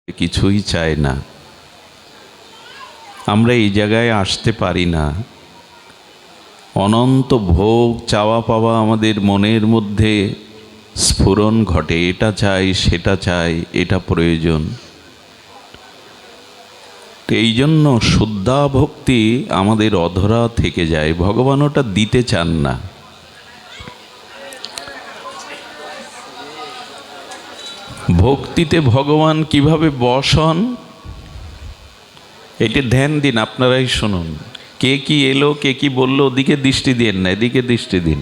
কিছুই চায় না। আমরা এই জায়গায় আসতে পারি না। অনন্ত ভোগ চাওয়া পাওয়া আমাদের মনের মধ্যে স্ফুরণ ঘটে, এটা চাই সেটা চাই, এটা প্রয়োজন। এই জন্য শুদ্ধা ভক্তি আমাদের অধরা থেকে যায়, ভগবান ওটা দিতে চান না। ভক্তিতে ভগবান কিভাবে বশ হন এটা ধ্যান দিন, আপনারাই শুনুন। কে কি এলো কে কি বললো ওদিকে দৃষ্টি দিন না, এদিকে দৃষ্টি দিন।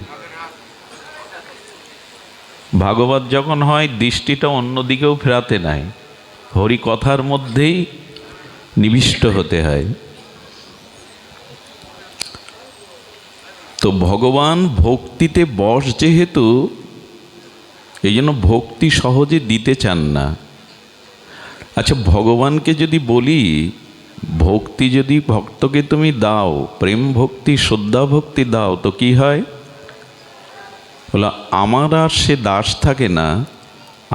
ভাগবত যখন হয় দৃষ্টিটা অন্যদিকেও ফেরাতে নাই, হরি কথার মধ্যেই নিবিষ্ট হতে হয়। তো ভগবান ভক্তিতে বশ যেহেতু, এই জন্য ভক্তি সহজে দিতে চান না। আচ্ছা, ভগবানকে যদি বলি ভক্তি যদি ভক্তকে তুমি দাও, প্রেম ভক্তি শ্রদ্ধা ভক্তি দাও, তো কি হয়? বলো আমার আর সে দাস থাকে না,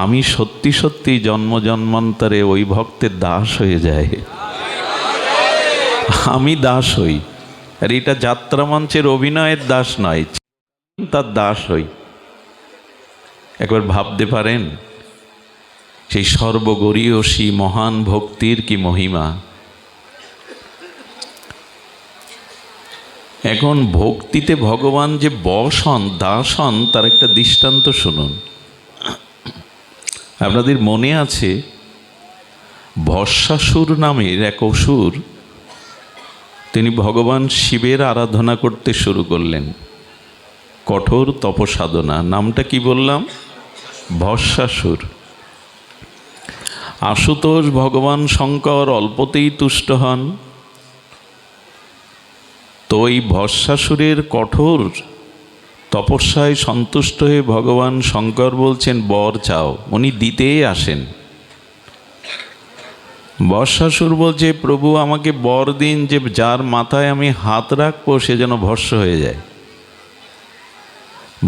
আমি সত্যি সত্যি জন্ম জন্মান্তরে ওই ভক্তের দাস হয়ে যায়, আমি দাস হই। আর এটা যাত্রা মঞ্চের অভিনয়ের দাস নয়, তার দাস হই। একবার ভাবতে পারেন সেই সর্বগরীয়সী মহান ভক্তির কি মহিমা। এখন ভক্তিতে ভগবান যে বশ হন, দাস হন, তার একটা দৃষ্টান্ত শুনুন। আপনাদের মনে আছে ভস্মাসুর নামের এক অসুর, তিনি ভগবান শিবের আরাধনা করতে শুরু করলেন, কঠোর তপসাধনা। নামটা কি বললাম? ভস্মাসুর। আশুতোষ ভগবান শঙ্কর অল্পতেই তুষ্ট হন। তো এই ভস্মাসুরের কঠোর তপস্যায় সন্তুষ্ট হয়ে ভগবান শঙ্কর বলছেন বর চাও, উনি দিতেই আসেন। ভস্মাসুর বলছে প্রভু আমাকে বর দিন যে যার মাথায় আমি হাত রাখবো সে যেন ভস্ম হয়ে যায়।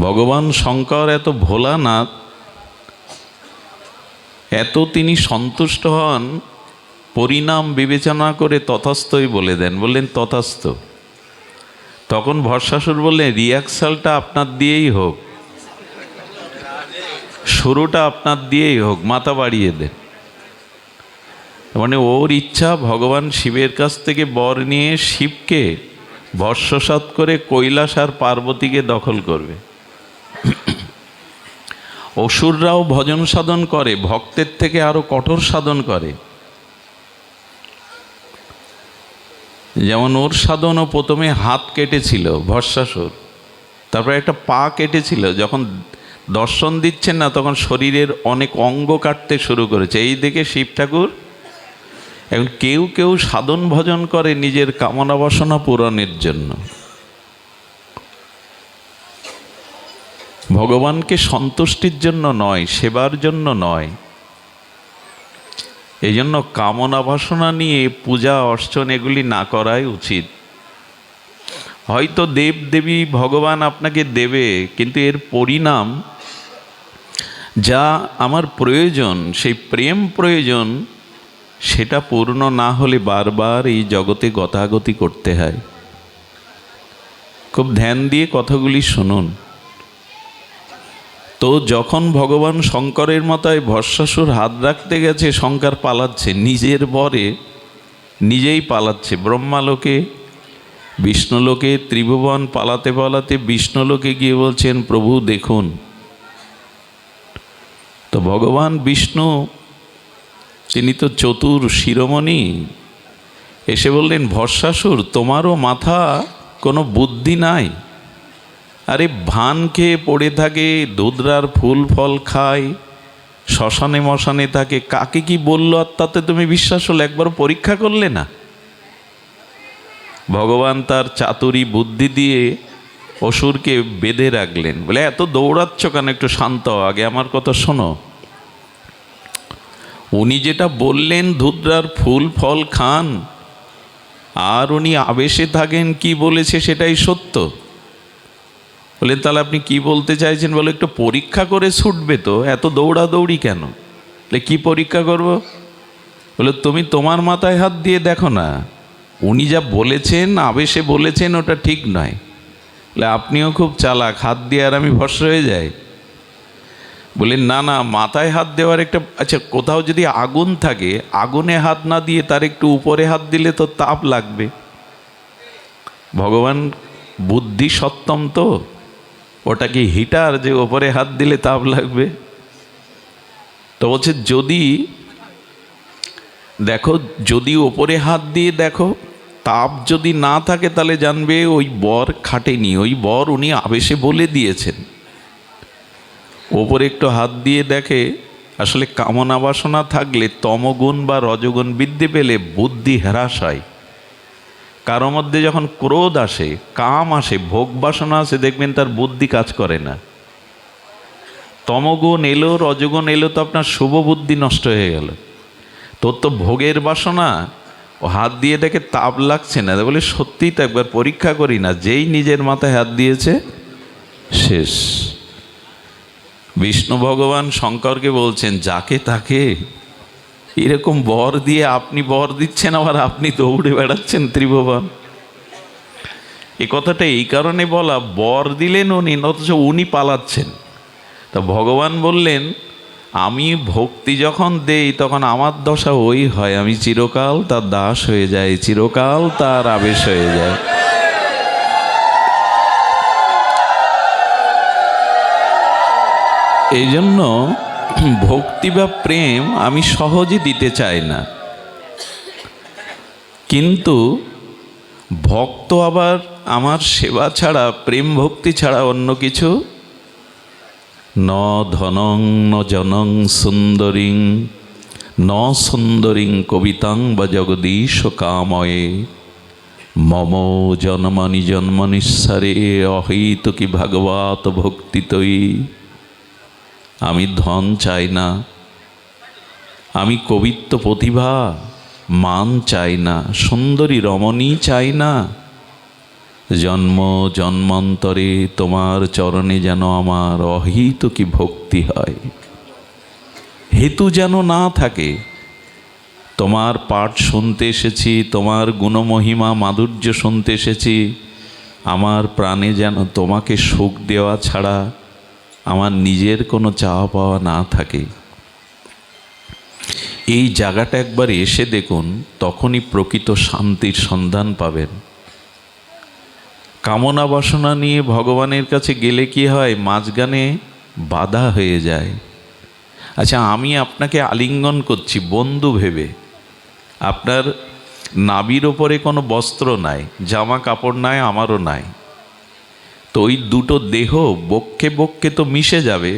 ভগবান শঙ্কর এত ভোলানাথ, এত তিনি সন্তুষ্ট হন, পরিণাম বিবেচনা করে তথাস্তই বলে দেন, বললেন তথাস্ত। তখন ভস্মাসুর বললেন রিহার্সালটা আপনার দিয়েই হোক, শুরুটা আপনার দিয়েই হোক, মাথা বাড়িয়ে দেন। মানে ওর ইচ্ছা ভগবান শিবের কাছ থেকে বর নিয়ে শিবকে ভস্মসাৎ করে কৈলাস আর পার্বতীকে দখল করবে। অসুররাও ভজন সাধন করে, ভক্তের থেকে আরো কঠোর সাধন করে। যেমন ওর সাধনও প্রথমে হাত কেটেছিল ভস্মাসুর, তারপরে একটা পা কেটেছিল। যখন দর্শন দিচ্ছেন না তখন শরীরের অনেক অঙ্গ কাটতে শুরু করেছে। এই দেখে শিব ঠাকুর, এখন কেউ কেউ সাধন ভজন করে নিজের কামনা বাসনা পূরণের জন্য, ভগবানকে সন্তুষ্টির জন্য নয়, সেবার জন্য নয়। এই জন্য কামনা বাসনা নিয়ে পূজা অর্চন এগুলি না করাই উচিত। হয়তো দেব দেবী ভগবান আপনাকে দেবে, কিন্তু এর পরিণাম যা আমার প্রয়োজন, সেই প্রেম প্রয়োজন, সেটা পূর্ণ না হলে বারবার এই জগতে গতাগতি করতে হয়। খুব ধ্যান দিয়ে কথাগুলি শুনুন। তো যখন ভগবান শঙ্করের মাথায় ভস্মাসুর হাত রাখতে গেছে, শঙ্কর পালাচ্ছে, নিজের বরে নিজেই পালাচ্ছে। ব্রহ্মালোকে বিষ্ণুলোকে ত্রিভুবন পালাতে পালাতে বিষ্ণুলোকে গিয়ে বলছেন প্রভু দেখুন। তো ভগবান বিষ্ণু তিনি তো চতুর শিরোমণি, এসে বললেন ভস্মাসুর তোমারও মাথা কোনো বুদ্ধি নাই? আরে ভান খেয়ে পড়ে থাকে, দুধরার ফুল ফল খায়, শ্মশানে মশানে থাকে, কাকে কি বললো আর তাতে তুমি বিশ্বাস হলো? একবার পরীক্ষা করলে না? ভগবান তার চাতুরী বুদ্ধি দিয়ে অসুরকে বেঁধে রাখলেন, বলে এত দৌড়াচ্ছ কেন, একটু শান্ত হও, আগে আমার কথা শোনো। উনি যেটা বললেন ধুদ্রার ফুল ফল খান, আর উনি আবেশে থাকেন, কি বলেছে সেটাই সত্য। বললেন তাহলে আপনি কি বলতে চাইছেন? বলে একটু পরীক্ষা করে ছুটবে তো, এত দৌড়াদৌড়ি কেন? বলে কি পরীক্ষা করব? বলে তুমি তোমার মাথায় হাত দিয়ে দেখো না, উনি যা বলেছেন আবেশে বলেছেন ওটা ঠিক নয়। বলে আপনিও খুব চালাক, হাত দিয়ে আর আমি ভস্ম হয়ে যাই? বলে না না, মাথায় হাত দেওয়ার একটা, আচ্ছা কোথাও যদি আগুন থাকে, আগুনে হাত না দিয়ে তার একটু উপরে হাত দিলে তো তাপ লাগবে। ভগবান বুদ্ধি সত্তম তো, ওটা কি হিটার যে ওপরে হাত দিলে তাপ লাগবে? তো বলছে যদি দেখো, যদি ওপরে হাত দিয়ে দেখো তাপ যদি না থাকে তাহলে জানবে ওই বর খাটেনি, ওই বর উনি আবেশে বলে দিয়েছেন। ওপরে একটু হাত দিয়ে দেখে, আসলে কামনা বাসনা থাকলে তমগুণ বা রজগুণ বৃদ্ধি পেলে বুদ্ধি হ্রাস হয়। কারো মধ্যে যখন ক্রোধ আসে, কাম আসে, ভোগ বাসনা আসে, দেখবেন তার বুদ্ধি কাজ করে না। তমগুণ এলো, রজগুণ এলো, তো আপনার শুভ বুদ্ধি নষ্ট হয়ে গেল। তোর তো ভোগের বাসনা, ও হাত দিয়ে দেখে তাপ লাগছে না, বলে সত্যিই তো একবার পরীক্ষা করি না, যেই নিজের মাথায় হাত দিয়েছে শেষ। বিষ্ণু ভগবান শঙ্করকে বলছেন, যাকে তাকে এরকম বর দিয়ে আপনি বর দিচ্ছেন, আবার আপনি দৌড়ে বেড়াচ্ছেন ত্রিভুবন। এ কথাটা এই কারণে বলা, বর দিলেন উনি, অথচ উনি পালাচ্ছেন। তা ভগবান বললেন, আমি ভক্তি যখন দেই তখন আমার দশা ওই হয়, আমি চিরকাল তার দাস হয়ে যাই, চিরকাল তার আবেশ হয়ে যায়। এই জন্য ভক্তি বা প্রেম আমি সহজে দিতে চাই না, কিন্তু ভক্ত আবার আমার সেবা ছাড়া, প্রেম ভক্তি ছাড়া অন্য কিছু ন ধনং ন জনং সুন্দরীং ন সুন্দরীং কবিতাং বা জগদীশ কাময়ে মম জন্মনি জন্মনিঃসারে অহৈতুকি ভাগবত ভক্তিতই। আমি ধন চাই না, আমি কবিত্ব প্রতিভা মান চাই না, সুন্দরী রমণী চাই না, জন্ম জন্মান্তরে তোমার চরণে যেন আমার অহেতুকি ভক্তি হয়। হেতু যেন না থাকে, তোমার পাঠ শুনতে এসেছি, তোমার গুণমহিমা মাধুর্য শুনতে এসেছি, আমার প্রাণে যেন তোমাকে সুখ দেওয়া ছাড়া আমার নিজের কোনো চাওয়া পাওয়া না থাকে। এই জায়গাটা একবার এসে দেখুন, তখনই প্রকৃত শান্তির সন্ধান পাবেন। কামনা বাসনা নিয়ে ভগবানের কাছে গেলে কি হয়, মাঝখানে বাধা হয়ে যায়। আচ্ছা, আমি আপনাকে আলিঙ্গন করছি বন্ধু ভেবে, আপনার নাভির ওপরে কোনো বস্ত্র নাই, জামা কাপড় নাই, আমারও নাই, তো ওই দুটো দেহ বক্ষে বক্ষে তো মিশে যাবে,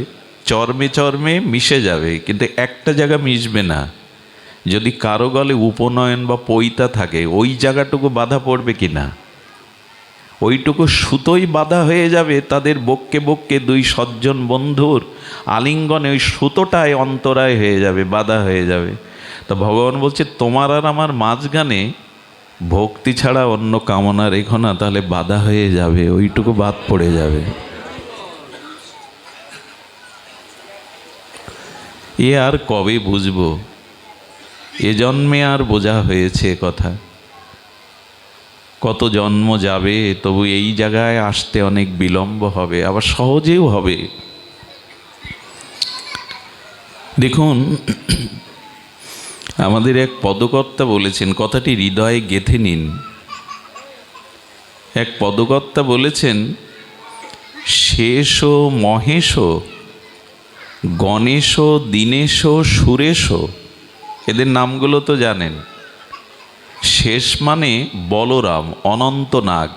চর্মে চর্মে মিশে যাবে, কিন্তু একটা জায়গা মিশবে না। যদি কারো গলে উপনয়ন বা পৈতা থাকে, ওই জায়গাটুকু বাধা পড়বে কি না? ওইটুকু সুতোই বাধা হয়ে যাবে। তাদের বক্ষে বক্ষে দুই সজ্জন বন্ধুর আলিঙ্গনে ওই সুতোটাই অন্তরায় হয়ে যাবে, বাধা হয়ে যাবে। তো ভগবান বলছে, তোমার আর আমার মাঝখানে ভক্তি ছাড়া অন্য কামনা রেখো না, তাহলে বাধা হয়ে যাবে, ওইটুকু বাদ পড়ে যাবে। এ আর কবে বুঝবো? এ জন্মে আর বোঝা হয়েছে কথা, কত জন্ম যাবে, তবু এই জায়গায় আসতে অনেক বিলম্ব হবে, আবার সহজেও হবে। দেখুন, আমাদের এক পদকর্তা বলেছেন, কথাটি হৃদয়ে গেঁথে নিন। এক পদকর্তা বলেছেন, শেষ মহেশ গণেশ দীনেশ সুরেশ, এদের নামগুলো তো জানেন। শেষ মানে বলরাম, অনন্ত নাগ।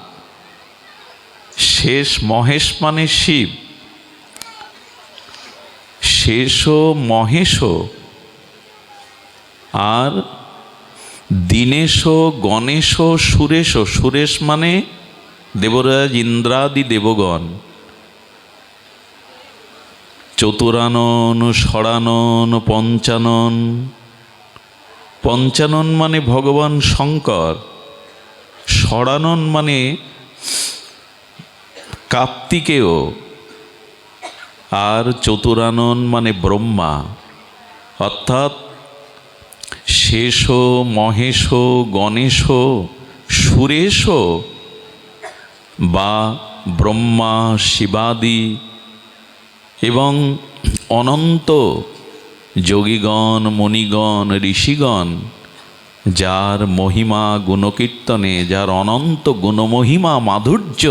শেষ মহেশ মানে শিব। শেষ মহেশ আর দীনেশ গণেশ সুরেশ, সুরেশ মানে দেবরাজ ইন্দ্রাদি দেবগণ। চতুরানন ষড়ানন পঞ্চানন, পঞ্চানন মানে ভগবান শঙ্কর, ষড়ানন মানে কার্তিকেয়, আর চতুরানন মানে ব্রহ্মা। অর্থাৎ শেষ মহেশ গণেশ সুরেশ বা ব্রহ্মা শিবাদি এবং অনন্ত যোগীগণ মুনিগণ ঋষিগণ, যার মহিমা গুণকীর্তনে, যার অনন্ত গুণমহিমা মাধুর্য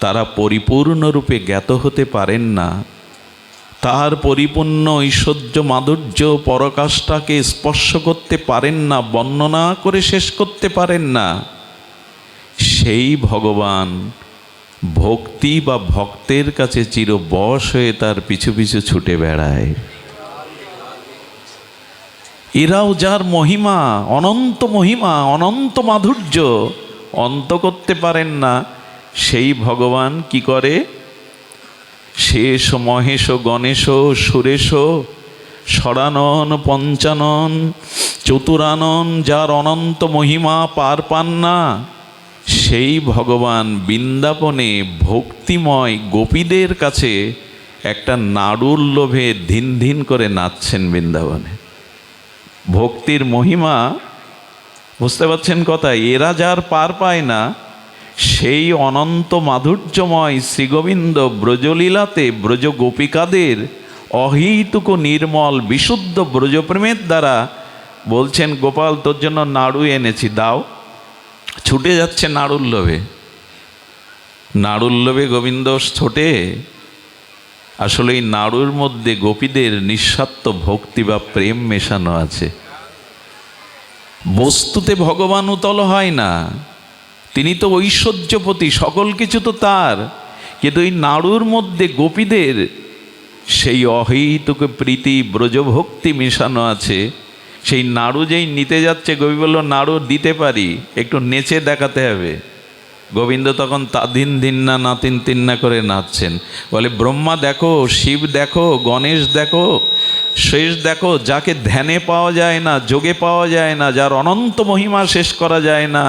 তারা পরিপূর্ণরূপে জ্ঞাত হতে পারেন না, তার পরিপূর্ণ ঐশ্বর্য মাধুর্য পরাকাষ্ঠাকে স্পর্শ করতে পারেন না, বর্ণনা করে শেষ করতে পারেন না, সেই ভগবান ভক্তি বা ভক্তের কাছে চিরবশ হয়ে তার পিছু পিছু ছুটে বেড়ায়। এরাও যার মহিমা, অনন্ত মাধুর্য অন্ত করতে পারেন না, সেই ভগবান কি করে? শেষ মহেশ গণেশ সুরেশ ষড়ানন পঞ্চানন চতুরানন, যার অনন্ত মহিমা পার পান না, সেই ভগবান বৃন্দাবনে ভক্তিময় গোপীদের কাছে একটা নাড়ুর লোভে ধিন ধিন করে নাচছেন বৃন্দাবনে। ভক্তির মহিমা বুঝতে পারছেন কথা? এরা যার পার পায় না, সেই অনন্ত মাধুর্যময় শ্রীগোবিন্দ ব্রজলীলাতে ব্রজ গোপিকাদের অহৈতুক নির্মল বিশুদ্ধ ব্রজপ্রেমের দ্বারা বলছেন, গোপাল তোর জন্য নাড়ু এনেছি, দাও। ছুটে যাচ্ছে নাড়ুর লোভে। নাড়ুর লোভে গোবিন্দ ছোটে। আসলে এই নাড়ুর মধ্যে গোপীদের নিঃস্বার্থ ভক্তি বা প্রেম মেশানো আছে। বস্তুতে ভগবান উতল হয় না, তিনি তো ঐশ্বর্যপতি, সকল কিছু তো তার, কিন্তু এই নাড়ুর মধ্যে গোপীদের সেই অহৈতুক প্রীতি ব্রজভক্তি মেশানো আছে। সেই নাড়ু যেই নিতে যাচ্ছে, গোপী বলল নাড়ু দিতে পারি, একটু নেচে দেখাতে হবে। গোবিন্দ তখন দিন দিন না নাতিন তিন্না করে নাচছেন। বলে ব্রহ্মা দেখো, শিব দেখো, গণেশ দেখো, শেষ দেখো, যাকে ধ্যানে পাওয়া যায় না, যোগে পাওয়া যায় না, যার অনন্ত মহিমা শেষ করা যায় না,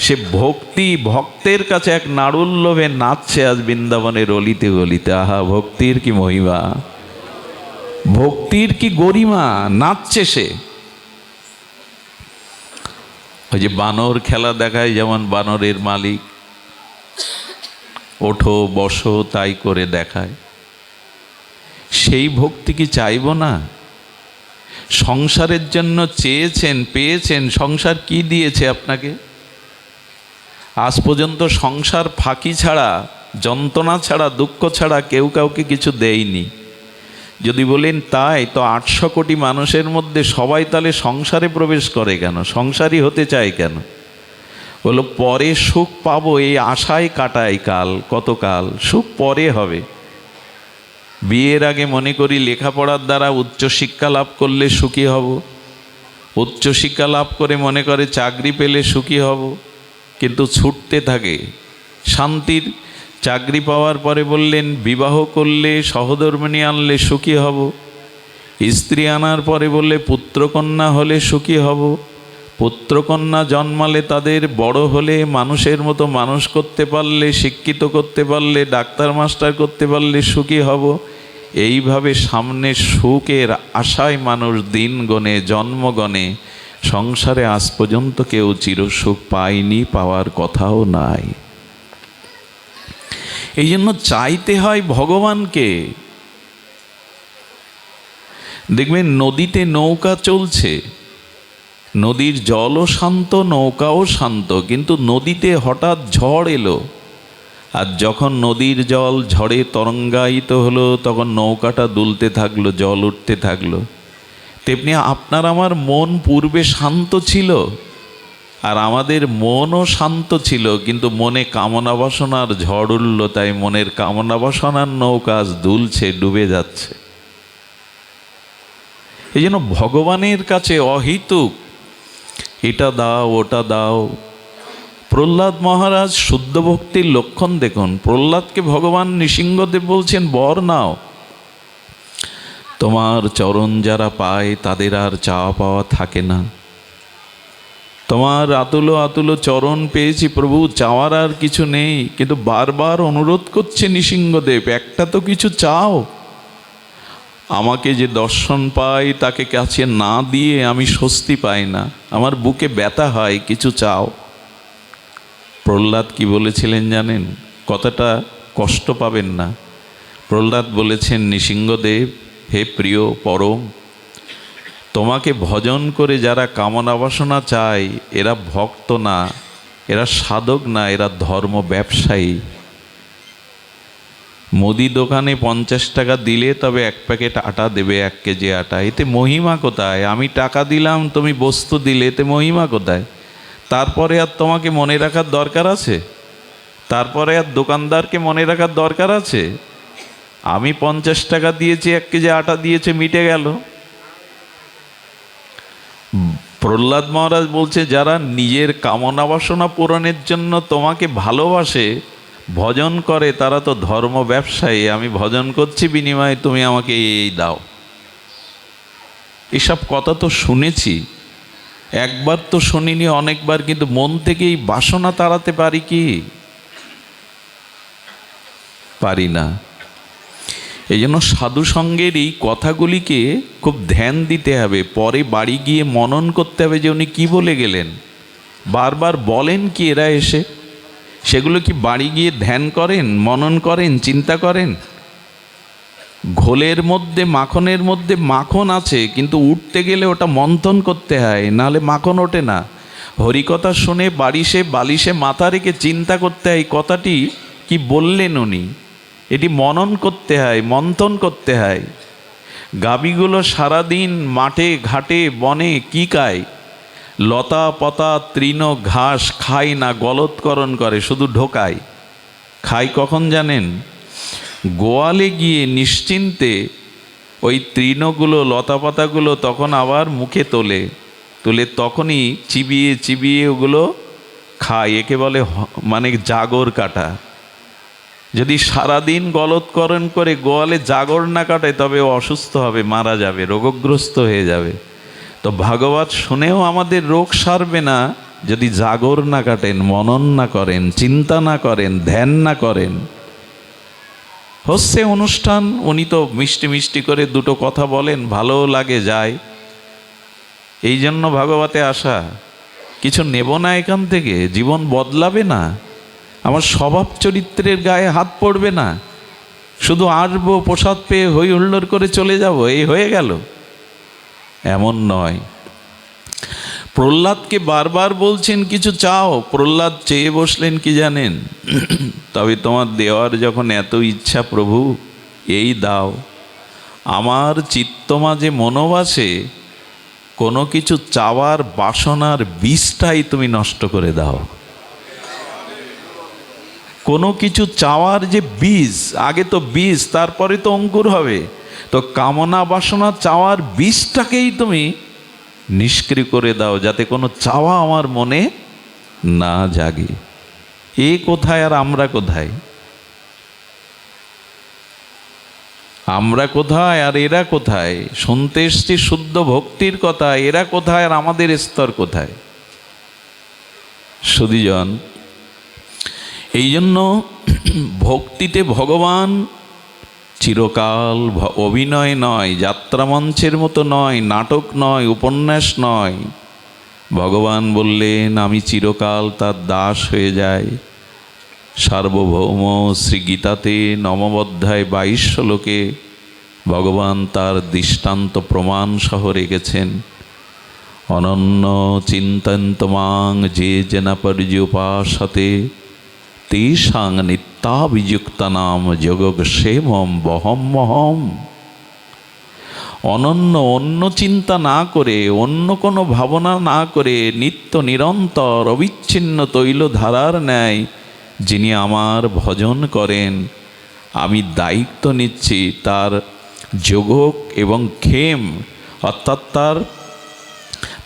সে ভক্তের কাছে এক নাড়ুর লোভে নাচছে আজ বৃন্দাবনের অলিতে গলিতে। আহা, ভক্তির কি মহিমা, ভক্তির কি গরিমা, নাচছে সে। ওই যে বানর খেলা দেখায়, যেমন বানরের মালিক ওঠো বসো তাই করে দেখায়, সেই ভক্তি কি চাইব না? সংসারের জন্য চেয়েছেন, পেয়েছেন, সংসার কি দিয়েছে আপনাকে? আজ পর্যন্ত সংসার ফাঁকি ছাড়া, যন্ত্রণা ছাড়া, দুঃখ ছাড়া কেউ কাউকে কিছু দেয়নি। যদি বলেন তাই, তো 800 কোটি মানুষের মধ্যে সবাই তাহলে সংসারে প্রবেশ করে কেন? সংসারই হতে চায় কেন? বলো পরে সুখ পাবো এই আশায় কাটায় কাল, কতকাল সুখ পরে হবে। বিয়ের আগে মনে করি লেখাপড়ার দ্বারা উচ্চশিক্ষা লাভ করলে সুখী হব, উচ্চশিক্ষা লাভ করে মনে করে চাকরি পেলে সুখী হব, কিন্তু ছুটতে থাকে। শান্তির চাকরি পাওয়ার পরে বললেন বিবাহ করলে সহধর্মিণী আনলে সুখী হব, স্ত্রী আনার পরে বললে পুত্রকন্যা হলে সুখী হব, পুত্রকন্যা জন্মালে তাদের বড় হলে মানুষের মতো মানুষ করতে পারলে, শিক্ষিত করতে পারলে, ডাক্তার মাস্টার করতে পারলে সুখী হব। এইভাবে সামনে সুখের আশায় মানুষ দিন গণে, জন্ম গণে। সংসারে আজ পর্যন্ত কেউ চিরসুখ পায়নি, পাওয়ার কথাও নাই। এই জন্য চাইতে হয় ভগবানকে। দেখবেন নদীতে নৌকা চলছে, নদীর জলও শান্ত, নৌকাও শান্ত, কিন্তু নদীতে হঠাৎ ঝড় এলো, আর যখন নদীর জল ঝড়ে তরঙ্গায়িত হলো, তখন নৌকাটা দুলতে থাকলো, জল উঠতে থাকলো। তেমনি আপনার আমার মন পূর্বে শান্ত ছিল, আর আমাদের মনও শান্ত ছিল, কিন্তু মনে কামনা বাসনার ঝড় উঠল, তাই মনের কামনা বাসনার নৌকা আজ দুলছে, ডুবে যাচ্ছে। এই জন্য ভগবানের কাছে অহেতুক এটা দাও ওটা দাও। প্রহ্লাদ মহারাজ শুদ্ধ ভক্তির লক্ষণ দেখুন। প্রহ্লাদকে ভগবান নৃসিংহদেব বলছেন বর নাও, তোমার চরণ যারা পায় তাদের আর চাওয়া পাওয়া থাকে না। তোমার আতুলো আতুলো চরণ পেয়েছি প্রভু, চাওয়ার আর কিছু নেই। কিন্তু বারবার অনুরোধ করছে নৃসিংহদেব, একটা তো কিছু চাও। আমাকে যে দর্শন পাই তাকে কাছে না দিয়ে আমি স্বস্তি পাই না, আমার বুকে ব্যথা হয়, কিছু চাও। প্রহ্লাদ কি বলেছিলেন জানেন? কথাটা কষ্ট পাবেন না। প্রহ্লাদ বলেছেন, নৃসিংহদেব, হে প্রিয় পরম, তোমাকে ভজন করে যারা কামনা বাসনা চায় এরা ভক্ত না, এরা সাধক না, এরা ধর্ম ব্যবসায়ী। মুদি দোকানে 50 টাকা দিলে তবে 1 প্যাকেট আটা দেবে, 1 কেজি আটা। এতে মহিমা কোথায়? আমি টাকা দিলাম, তুমি বস্তু দিলে, এতে মহিমা কোথায়? তারপরে আর তোমাকে মনে রাখার দরকার আছে? তারপরে আর দোকানদারকে মনে রাখার দরকার আছে? আমি 50 টাকা দিয়েছি, 1 কেজি আটা দিয়েছে, মিটে গেল। প্রহ্লাদ মহারাজ বলছে, যারা নিজের কামনা বাসনা পূরণের জন্য তোমাকে ভালোবাসে, ভজন করে, তারা তো ধর্ম ব্যবসায়ী। আমি ভজন করছি, বিনিময়ে তুমি আমাকে এই দাও। এসব কথা তো শুনেছি, একবার তো শুনিনি, অনেকবার। কিন্তু মন থেকে এই বাসনা তাড়াতে পারি কি? পারি না। এই জন্য সাধুসঙ্গের এই কথাগুলিকে খুব ধ্যান দিতে হবে। পরে বাড়ি গিয়ে মনন করতে হবে যে উনি কী বলে গেলেন, বারবার বলেন কি এরা এসে। সেগুলো কি বাড়ি গিয়ে ধ্যান করেন, মনন করেন, চিন্তা করেন? ঘোলের মধ্যে, মাখনের মধ্যে মাখন আছে, কিন্তু উঠতে গেলে ওটা মন্থন করতে হয়, নাহলে মাখন ওঠে না। হরিকথা শুনে বালিশে মাথা রেখে চিন্তা করতে হয়, কথাটি কি বললেন উনি, এটি মনন করতে হয়, মন্থন করতে হয়। গাভীগুলো সারাদিন মাঠে ঘাটে বনে কি খায়? লতা পাতা তৃণ ঘাস খায় না, গলৎকরণ করে, শুধু ঢোকায়। খায় কখন জানেন? গোয়ালে গিয়ে নিশ্চিন্তে ওই তৃণগুলো, লতা পাতাগুলো তখন আবার মুখে তুলে তখনই চিবিয়ে চিবিয়ে ওগুলো খায়। একে বলে মানে জাগর কাটা। যদি সারাদিন গলৎকরণ করে গোয়ালে জাগর না কাটায়, তবে ও অসুস্থ হবে, মারা যাবে, রোগগ্রস্ত হয়ে যাবে। তো ভাগবত শুনেও আমাদের রোগ সারবে না যদি জাগর না কাটেন, মনন না করেন, চিন্তা না করেন, ধ্যান না করেন। হচ্ছে অনুষ্ঠান, উনি তো মিষ্টি মিষ্টি করে দুটো কথা বলেন, ভালো লাগে, যায়। এই জন্য ভাগবতে আসা। কিছু নেব না এখান থেকে, জীবন বদলাবে না, আমার স্বভাব চরিত্রের গায়ে হাত পড়বে না, শুধু আসবো, প্রসাদ পেয়ে হই হুল্লোড় করে চলে যাব, এই হয়ে গেল, এমন নয়। প্রহ্লাদকে বারবার বলছেন কিছু চাও। প্রহ্লাদ চেয়ে বসলেন কি জানেন? তবে তোমার দেওয়ার যখন এত ইচ্ছা প্রভু, এই দাও। আমার চিত্ত মাঝে মনোবাসে কোনো কিছু চাওয়ার বাসনার বীজটাই তুমি নষ্ট করে দাও। কোনো কিছু চাওয়ার যে বীজ, আগে তো বীজ, তারপরে তো অঙ্কুর হবে। তো কামনা বাসনা চাওয়ার বীজটাকেই তুমি নিষ্ক্রিয় করে দাও, যাতে কোনো চাওয়া আমার মনে না জাগে। এ কোথায় আর আমরা কোথায়? আমরা কোথায় আর এরা কোথায়? শুনতে এসছি শুদ্ধ ভক্তির কথা, এরা কোথায় আর আমাদের স্তর কোথায়? সুধীজন, এই জন্য ভক্তিতে ভগবান চিরকাল অভিনয় নয়, যাত্রামঞ্চের মতো নয়, নাটক নয়, উপন্যাস নয়। ভগবান বললেন আমি চিরকাল তার দাস হয়ে যাই। সার্বভৌম শ্রী গীতাতে 9ম অধ্যায় 22 শ্লোকে ভগবান তার দৃষ্টান্ত প্রমাণ সহ রেখেছেন। অনন্য চিন্তন্ত মাং যে জনা পর্যুপাসতে তেষাং নিত্যাভিযুক্তানাম যোগক্ষেমম বহম্মহম। অনন্য, অন্য চিন্তা না করে, অন্য কোনো ভাবনা না করে, নিত্য নিরন্তর অবিচ্ছিন্ন তৈলধারার ন্যায় যিনি আমার ভজন করেন, আমি দায়িত্ব নিচ্ছি তার যোগ এবং ক্ষেম, অর্থাৎ তার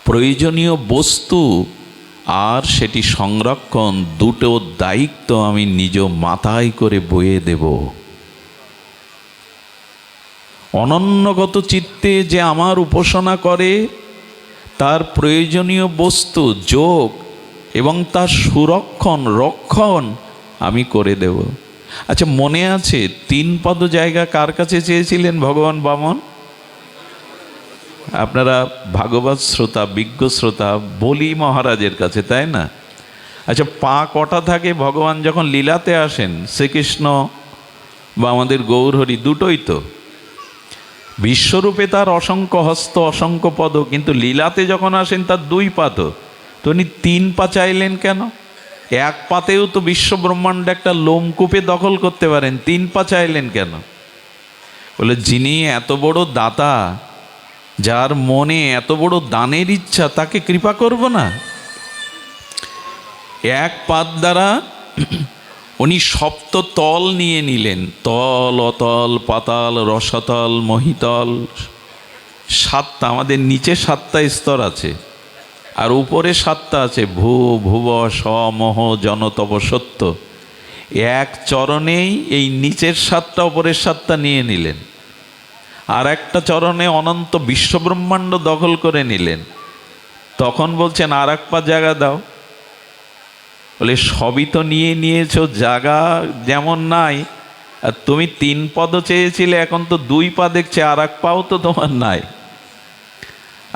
প্রয়োজনীয় বস্তু আর সেটি সংরক্ষণ, দুটো দায়িত্ব আমি নিজ মাথায় করে বয়ে দেব। অনন্যগত চিত্তে যে আমার উপাসনা করে, তার প্রয়োজনীয় বস্তু যোগ এবং তার সুরক্ষণ রক্ষণ আমি করে দেব। আচ্ছা, মনে আছে 3 পদ জায়গা কার কাছে চেয়েছিলেন ভগবান বামন? আপনারা ভাগবত শ্রোতা, বিজ্ঞ শ্রোতা, বলি মহারাজের কাছে, তাই না? আচ্ছা, পা কটা থাকে ভগবান যখন লীলাতে আসেন? শ্রীকৃষ্ণ বা আমাদের গৌরহরি দুটোই তো। বিশ্বরূপে তার অসংখ্য হস্ত, অসংখ্য পদ, কিন্তু লীলাতে যখন আসেন তার দুই পা। তো উনি 3 পা চাইলেন কেন? এক পাতেও তো বিশ্ব ব্রহ্মাণ্ড একটা লোমকূপে দখল করতে পারেন, 3 পা চাইলেন কেন? বলে যিনি এত বড় দাতা, যার মনে এত বড় দানের ইচ্ছা, তাকে কৃপা করব না? এক পাদ দ্বারা উনি সপ্ত তল নিয়ে নিলেন। তল, অতল, পাতাল, রসাতল, মহিতল, 7টা। আমাদের নিচে 7টা স্তর আছে, আর উপরে 7টা আছে। ভূ, ভুব, স, মহ, জন, তপ, সত্য। এক চরণেই এই নিচের 7টা, উপরের 7টা নিয়ে নিলেন। আর একটা চরণে অনন্ত বিশ্বব্রহ্মাণ্ড দখল করে নিলেন। তখন বলছেন আর এক পা জায়গা দাও। বলে সবই তো নিয়ে নিয়েছো, জায়গা যেমন নাই। আর তুমি 3 পদও চেয়েছিলে, এখন তো 2 পা দেখছে, আর এক পাও তো তোমার নাই।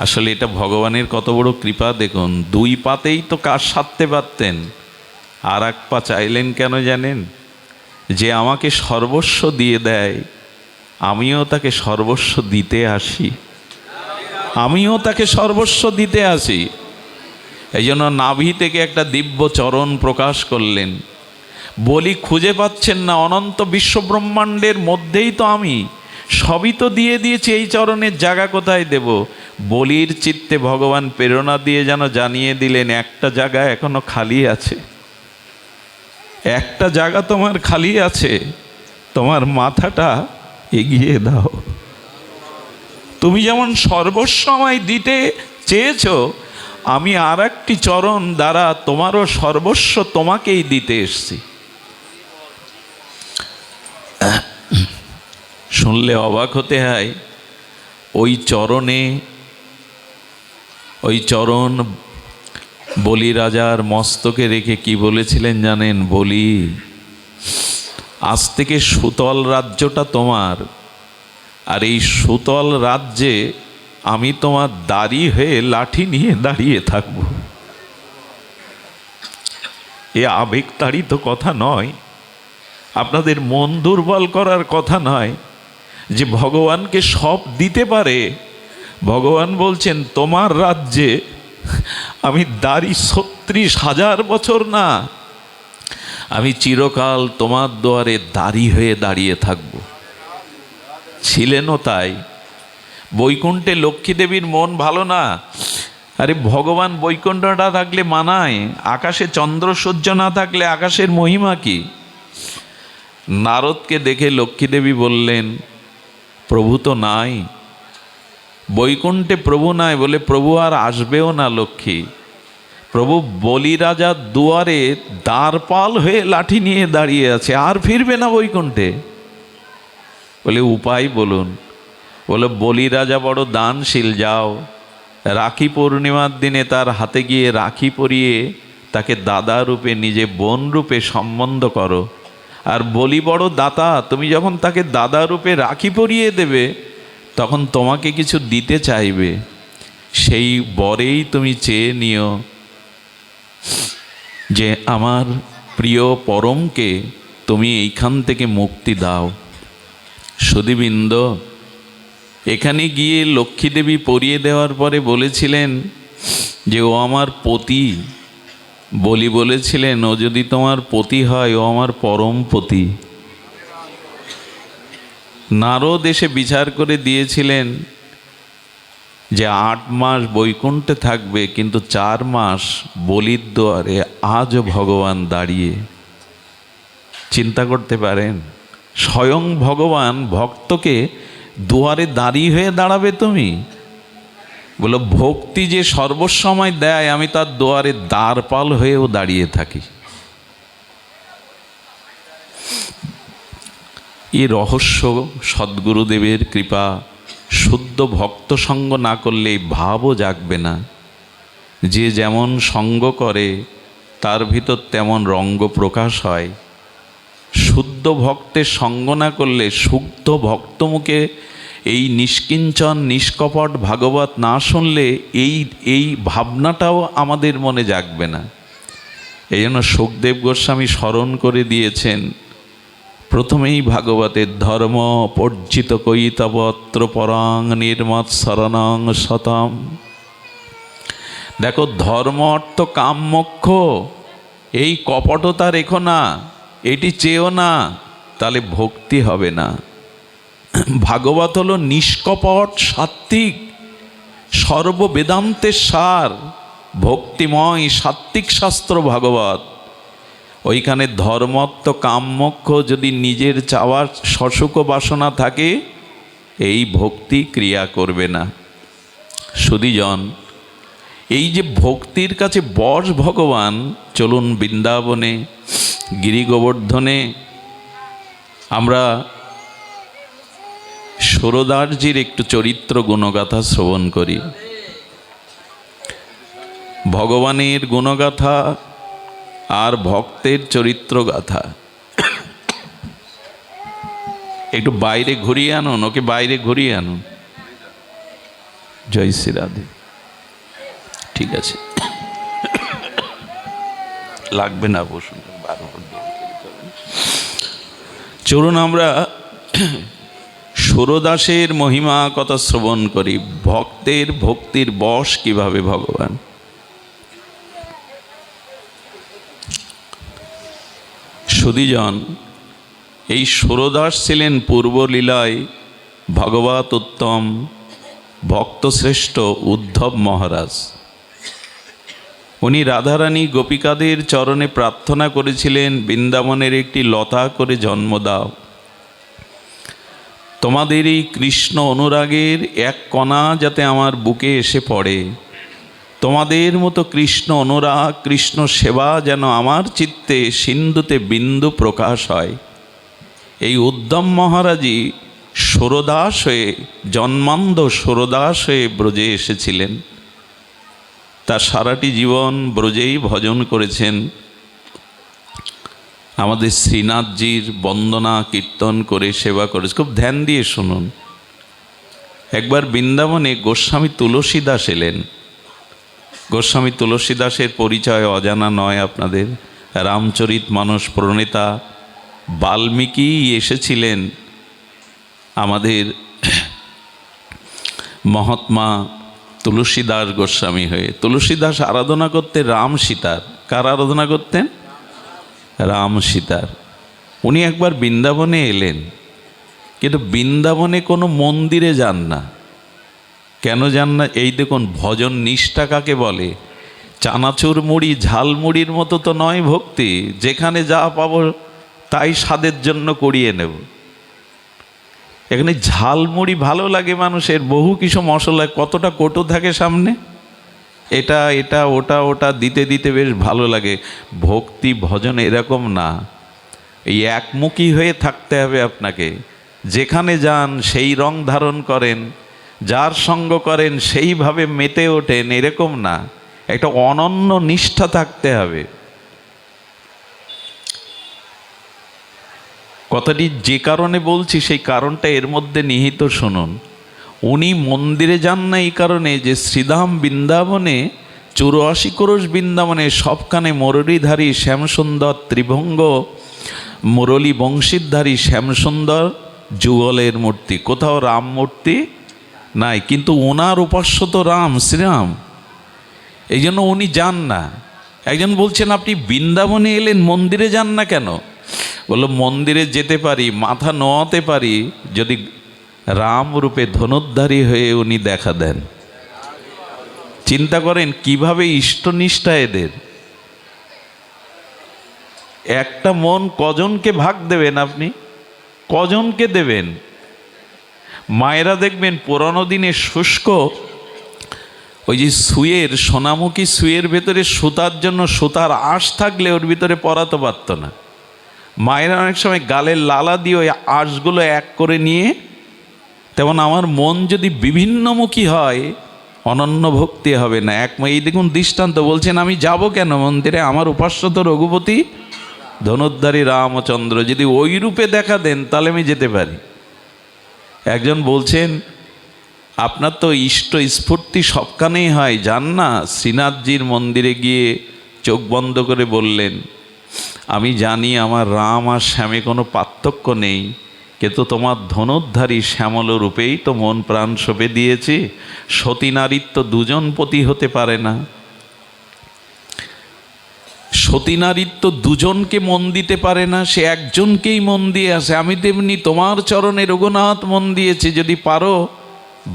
আসলে এটা ভগবানের কত বড় কৃপা দেখুন। 2 পাতেই তো কাজ সারতে পারতেন, আর এক পা চাইলেন কেন জানেন? যে আমাকে সর্বস্ব দিয়ে দেয়, আমিও তাকে সর্বস্ব দিতে আসি। আমিও তাকে সর্বস্ব দিতে আসি। এই জন্য নাভি থেকে একটা দিব্য চরণ প্রকাশ করলেন। বলি খুঁজে পাচ্ছেন না, অনন্ত বিশ্বব্রহ্মাণ্ডের মধ্যেই তো আমি, সবই তো দিয়ে দিয়েছি, এই চরণের জায়গা কোথায় দেব? বলির চিত্তে ভগবান প্রেরণা দিয়ে যেন জানিয়ে দিলেন, একটা জায়গা এখনো খালি আছে, একটা জায়গা তোমার খালি আছে, তোমার মাথাটা এগিয়ে দাও। তুমি যেমন সর্বস্ব আমায় দিতে চেয়েছো, আমি আর একটি চরণ দ্বারা তোমারও সর্বস্ব তোমাকেই দিতে এসছি। শুনলে অবাক হতে হয়। ওই চরণ বলি রাজার মস্তকে রেখে কি বলেছিলেন জানেন? বলি, আজ থেকে সুতল রাজ্যটা তোমার, আর এই সুতল রাজ্যে আমি তোমার দাড়ি হয়ে লাঠি নিয়ে দাঁড়িয়ে থাকব। এ আবেগতাড়িত কথা নয়, আপনাদের মন দুর্বল করার কথা নয়। যে ভগবানকে সব দিতে পারে, ভগবান বলছেন তোমার রাজ্যে আমি দাড়ি 36,000 বছর না, আমি চিরকাল তোমার দুয়ারে দাড়ি হয়ে দাঁড়িয়ে থাকব। ছিলেনও তাই। বৈকুণ্ঠে লক্ষ্মী দেবীর মন ভালো না। আরে ভগবান বৈকুণ্ঠটা থাকলে মানায়, আকাশে চন্দ্র সূর্য না থাকলে আকাশের মহিমা কি? নারদকে দেখে লক্ষ্মী দেবী বললেন, প্রভু তো নাই, বৈকুণ্ঠে প্রভু নাই। বলে প্রভু আর আসবেও না লক্ষ্মী। প্রভু বলি রাজার দুয়ারে দ্বারপাল হয়ে লাঠি নিয়ে দাঁড়িয়ে আছে, আর ফিরবে না বৈকুণ্ঠে। বলে উপায় বলুন। বলে বলি রাজা বড় দানশীল, যাও রাখি পূর্ণিমার দিনে তার হাতে গিয়ে রাখি পরিয়ে তাকে দাদা রূপে, নিজে বোন রূপে সম্বন্ধ করো। আর বলি বড় দাতা, তুমি যখন তাকে দাদা রূপে রাখি পরিয়ে দেবে, তখন তোমাকে কিছু দিতে চাইবে, সেই বরেই তুমি চেয়ে নিও যে আমার প্রিয় পরমকে তুমি এইখান থেকে মুক্তি দাও। সুধীবৃন্দ, এখানে গিয়ে লক্ষ্মী দেবী পরিয়ে দেওয়ার পরে বলেছিলেন যে ও আমার পতি। বলি বলেছিলেন, ও যদি তোমার পতি হয়, ও আমার পরম পতি। নারদ এসে বিচার করে দিয়েছিলেন যে 8 মাস বৈকুণ্ঠে থাকবে, কিন্তু 4 মাস বলির দুয়ারে আজও ভগবান দাঁড়িয়ে। চিন্তা করতে পারেন, স্বয়ং ভগবান ভক্তকে দুয়ারে দাঁড়িয়ে হয়ে দাঁড়াবে তুমি? বলো, ভক্তি যে সর্বসময় দেয়, আমি তার দুয়ারে দ্বারপাল হয়েও দাঁড়িয়ে থাকি। এই রহস্য সদ্গুরুদেবের কৃপা। শুদ্ধ ভক্ত সঙ্গ না করলে এই ভাবও জাগবে না। যে যেমন সঙ্গ করে তার ভিতর তেমন রঙ্গ প্রকাশ হয়। শুদ্ধ ভক্তের সঙ্গ না করলে শুদ্ধ ভক্তমুখে এই নিষ্কিঞ্চন নিষ্কপট ভাগবত না শুনলে এই ভাবনাটাও আমাদের মনে জাগবে না। এই জন্য সুখদেব গোস্বামী স্মরণ করে দিয়েছেন প্রথমেই ভাগবতের ধর্ম পর্জিত কৈতবত্র পরাং নির্মৎ শরণং শতম। দেখো, ধর্ম অর্থ কাম মোক্ষ, এই কপটতা রেখো না, এটি চেয়েও না, তাহলে ভক্তি হবে না। ভাগবত হলো নিষ্কপট সাত্ত্বিক সর্ববেদান্তের সার, ভক্তিময় সাত্ত্বিক শাস্ত্র ভাগবত। ওইখানে ধর্মত্ব কামমোক্ষ যদি নিজের চাওয়ার সসুখ বাসনা থাকে, এই ভক্তি ক্রিয়া করবে না। সুধীজন, এই যে ভক্তির কাছে বশ ভগবান, চলুন বৃন্দাবনে গিরি গোবর্ধনে আমরা সুরদাসজির একটু চরিত্র গুণগাথা শ্রবণ করি। ভগবানের গুণগাথা আর ভক্তের চরিত্র গাথা। একটু বাইরে ঘুরিয়ে আনুন, ওকে বাইরে ঘুরিয়ে আনুন। জয় শ্রী রাধে। ঠিক আছে, লাগবে না, বসুন। চলুন আমরা সুরদাসের মহিমা কথা শ্রবণ করি। ভক্তের ভক্তির বশ কিভাবে ভগবান। সুধীজন, এই সুরদাস ছিলেন পূর্বলীলায় ভগবত উত্তম ভক্তশ্রেষ্ঠ উদ্ধব মহারাজ। উনি রাধারানী গোপিকাদের চরণে প্রার্থনা করেছিলেন, বৃন্দাবনের একটি লতা করে জন্ম দাও। তোমাদের এই কৃষ্ণ অনুরাগের এক কণা যাতে আমার বুকে এসে পড়ে, তোমাদের মতো কৃষ্ণ অনুরাগ কৃষ্ণ সেবা যেন আমার চিত্তে সিন্ধুতে বিন্দু প্রকাশ হয়। এই উদ্ধব মহারাজই সুরদাস হয়ে, জন্মান্ধ সুরদাস হয়ে ব্রজে এসেছিলেন। তার সারাটি জীবন ব্রজেই ভজন করেছেন। আমাদের শ্রীনাথজির বন্দনা কীর্তন করে সেবা করেছে। খুব ধ্যান দিয়ে শুনুন। একবার বৃন্দাবনে গোস্বামী তুলসীদাস এলেন। গোস্বামী তুলসীদাসের পরিচয় অজানা নয় আপনাদের। রামচরিত মানস প্রণেতা বাল্মীকি এসেছিলেন আমাদের মহাত্মা তুলসীদাস গোস্বামী হয়ে। তুলসীদাস আরাধনা করতেন রাম সীতার। কার আরাধনা করতেন? রাম সীতার। উনি একবার বৃন্দাবনে এলেন, কিন্তু বৃন্দাবনে কোনো মন্দিরে যান না। কেন যান না? এই দেখুন, ভজন নিষ্ঠা কাকে বলে। চানাচুর মুড়ি ঝালমুড়ির মতো তো নয় ভক্তি, যেখানে যা পাবো তাই স্বাদের জন্য করিয়ে নেব। এখানে ঝালমুড়ি ভালো লাগে মানুষের, বহু কিছু মশলা, কতটা কটু থাকে সামনে, এটা এটা ওটা ওটা দিতে দিতে বেশ ভালো লাগে। ভক্তি ভজন এরকম না, এই একমুখী হয়ে থাকতে হবে আপনাকে। যেখানে যান সেই রং ধারণ করেন, যার সঙ্গ করেন সেইভাবে মেতে ওঠেন, এরকম না। একটা অনন্য নিষ্ঠা থাকতে হবে। কথাটি যে কারণে বলছি সেই কারণটা এর মধ্যে নিহিত, শুনুন। উনি মন্দিরে যান না এই কারণে যে শ্রীধাম বৃন্দাবনে 84 ক্রোশ বৃন্দাবনে সবখানে মুরলীধারী শ্যামসুন্দর ত্রিভঙ্গ মুরলী বংশীধারী শ্যামসুন্দর যুগলের মূর্তি, কোথাও রাম মূর্তি নাই। কিন্তু ওনার উপাস্য তো রাম, শ্রীরাম। এই জন্য উনি যান না। একজন বলছেন, আপনি বৃন্দাবনে এলেন, মন্দিরে যান না কেন? বললো, মন্দিরে যেতে পারি, মাথা নোয়াতে পারি, যদি রাম রূপে ধনুর্ধারী হয়ে উনি দেখা দেন। চিন্তা করেন কিভাবে ইষ্টনিষ্ঠা এদের। একটা মন কজনকে ভাগ দেবেন আপনি? কজনকে দেবেন? মায়েরা দেখবেন পুরানো দিনে শুষ্ক ওই যে সুয়ের, সোনামুখী সুয়ের ভেতরে সুতার জন্য সুতার আঁশ থাকলে ওর ভিতরে পরাতে পারত না। মায়েরা অনেক সময় গালের লালা দিয়ে ওই আঁশগুলো এক করে নিয়ে, তেমন আমার মন যদি বিভিন্নমুখী হয়, অনন্য ভক্তি হবে না। এই দেখুন দৃষ্টান্ত। বলছেন, আমি যাব কেন মন্দিরে? আমার উপাস্য তো রঘুপতি ধনুর্ধারী রামচন্দ্র, যদি ওই রূপে দেখা দেন তাহলে আমি যেতে পারি। একজন বলছেন, আপনার তো ইষ্ট স্ফূর্তি সবখানেই হয়, যান না শ্রীনাথজির মন্দিরে গিয়ে চোখ বন্ধ করে বললেন, আমি জানি আমার রাম আর শ্যামে কোনো পার্থক্য নেই, কিন্তু তোমার ধনুর্ধারী শ্যামল রূপেই তো মন প্রাণ সঁপে দিয়েছি। সতী নারীর তো দুজন পতি হতে পারে না, সতী নারীর তো দুজনকে মন দিতে পারে না, সে একজনকেই মন দিয়ে আসে। আমি তেমনি তোমার চরণে রঘুনাথ মন দিয়েছি, যদি পারো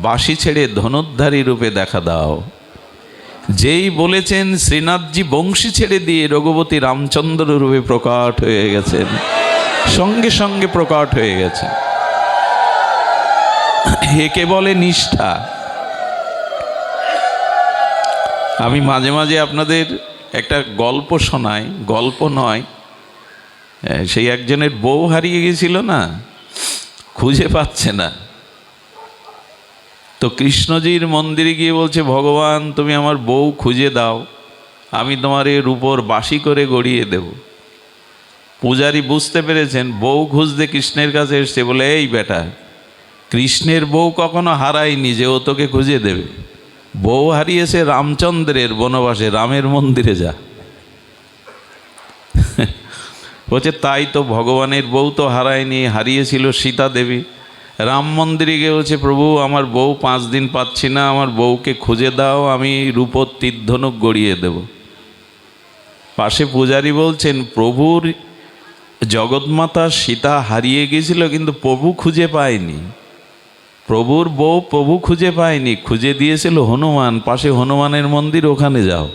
বাঁশি ছেড়ে ধনুর্ধারী রূপে দেখা দাও। যেই বলেছেন শ্রীনাথজি বংশী ছেড়ে দিয়ে রঘুপতি রামচন্দ্র রূপে প্রকট হয়ে গেছেন, সঙ্গে সঙ্গে প্রকট হয়ে গেছেন। একে বলে নিষ্ঠা। আমি মাঝে মাঝে আপনাদের একটা গল্প শোনাই, গল্প নয়, সেই একজনের বউ হারিয়ে গেছিল না, খুঁজে পাচ্ছে না, তো কৃষ্ণজির মন্দিরে গিয়ে বলছে, ভগবান তুমি আমার বউ খুঁজে দাও, আমি তোমার এর উপর বাঁশি করে গড়িয়ে দেব। পূজারী বুঝতে পেরেছেন বউ খুঁজতে কৃষ্ণের কাছে এসছে, বলে, এই বেটা, কৃষ্ণের বউ কখনো হারায়নি যে ও তোকে খুঁজে দেবে। বউ হারিয়েছে রামচন্দ্রের বনবাসে, রামের মন্দিরে যা। বলছে, তাই তো, ভগবানের বউ তো হারায়নি, হারিয়েছিল সীতা দেবী। রাম মন্দিরে গিয়ে বলছে, প্রভু আমার বউ 5 দিন পাচ্ছি না, আমার বউকে খুঁজে দাও, আমি রূপোর তীরধনুক গড়িয়ে দেব। পাশে পূজারী বলছেন, প্রভুর জগৎমাতা সীতা হারিয়ে গিয়েছিল, কিন্তু প্রভু খুঁজে পায়নি, প্রভুর বউ প্রভু খুঁজে পায়নি, খুঁজে দিয়েছিল হনুমান, পাশে হনুমানের মন্দির, ওখানে যাও।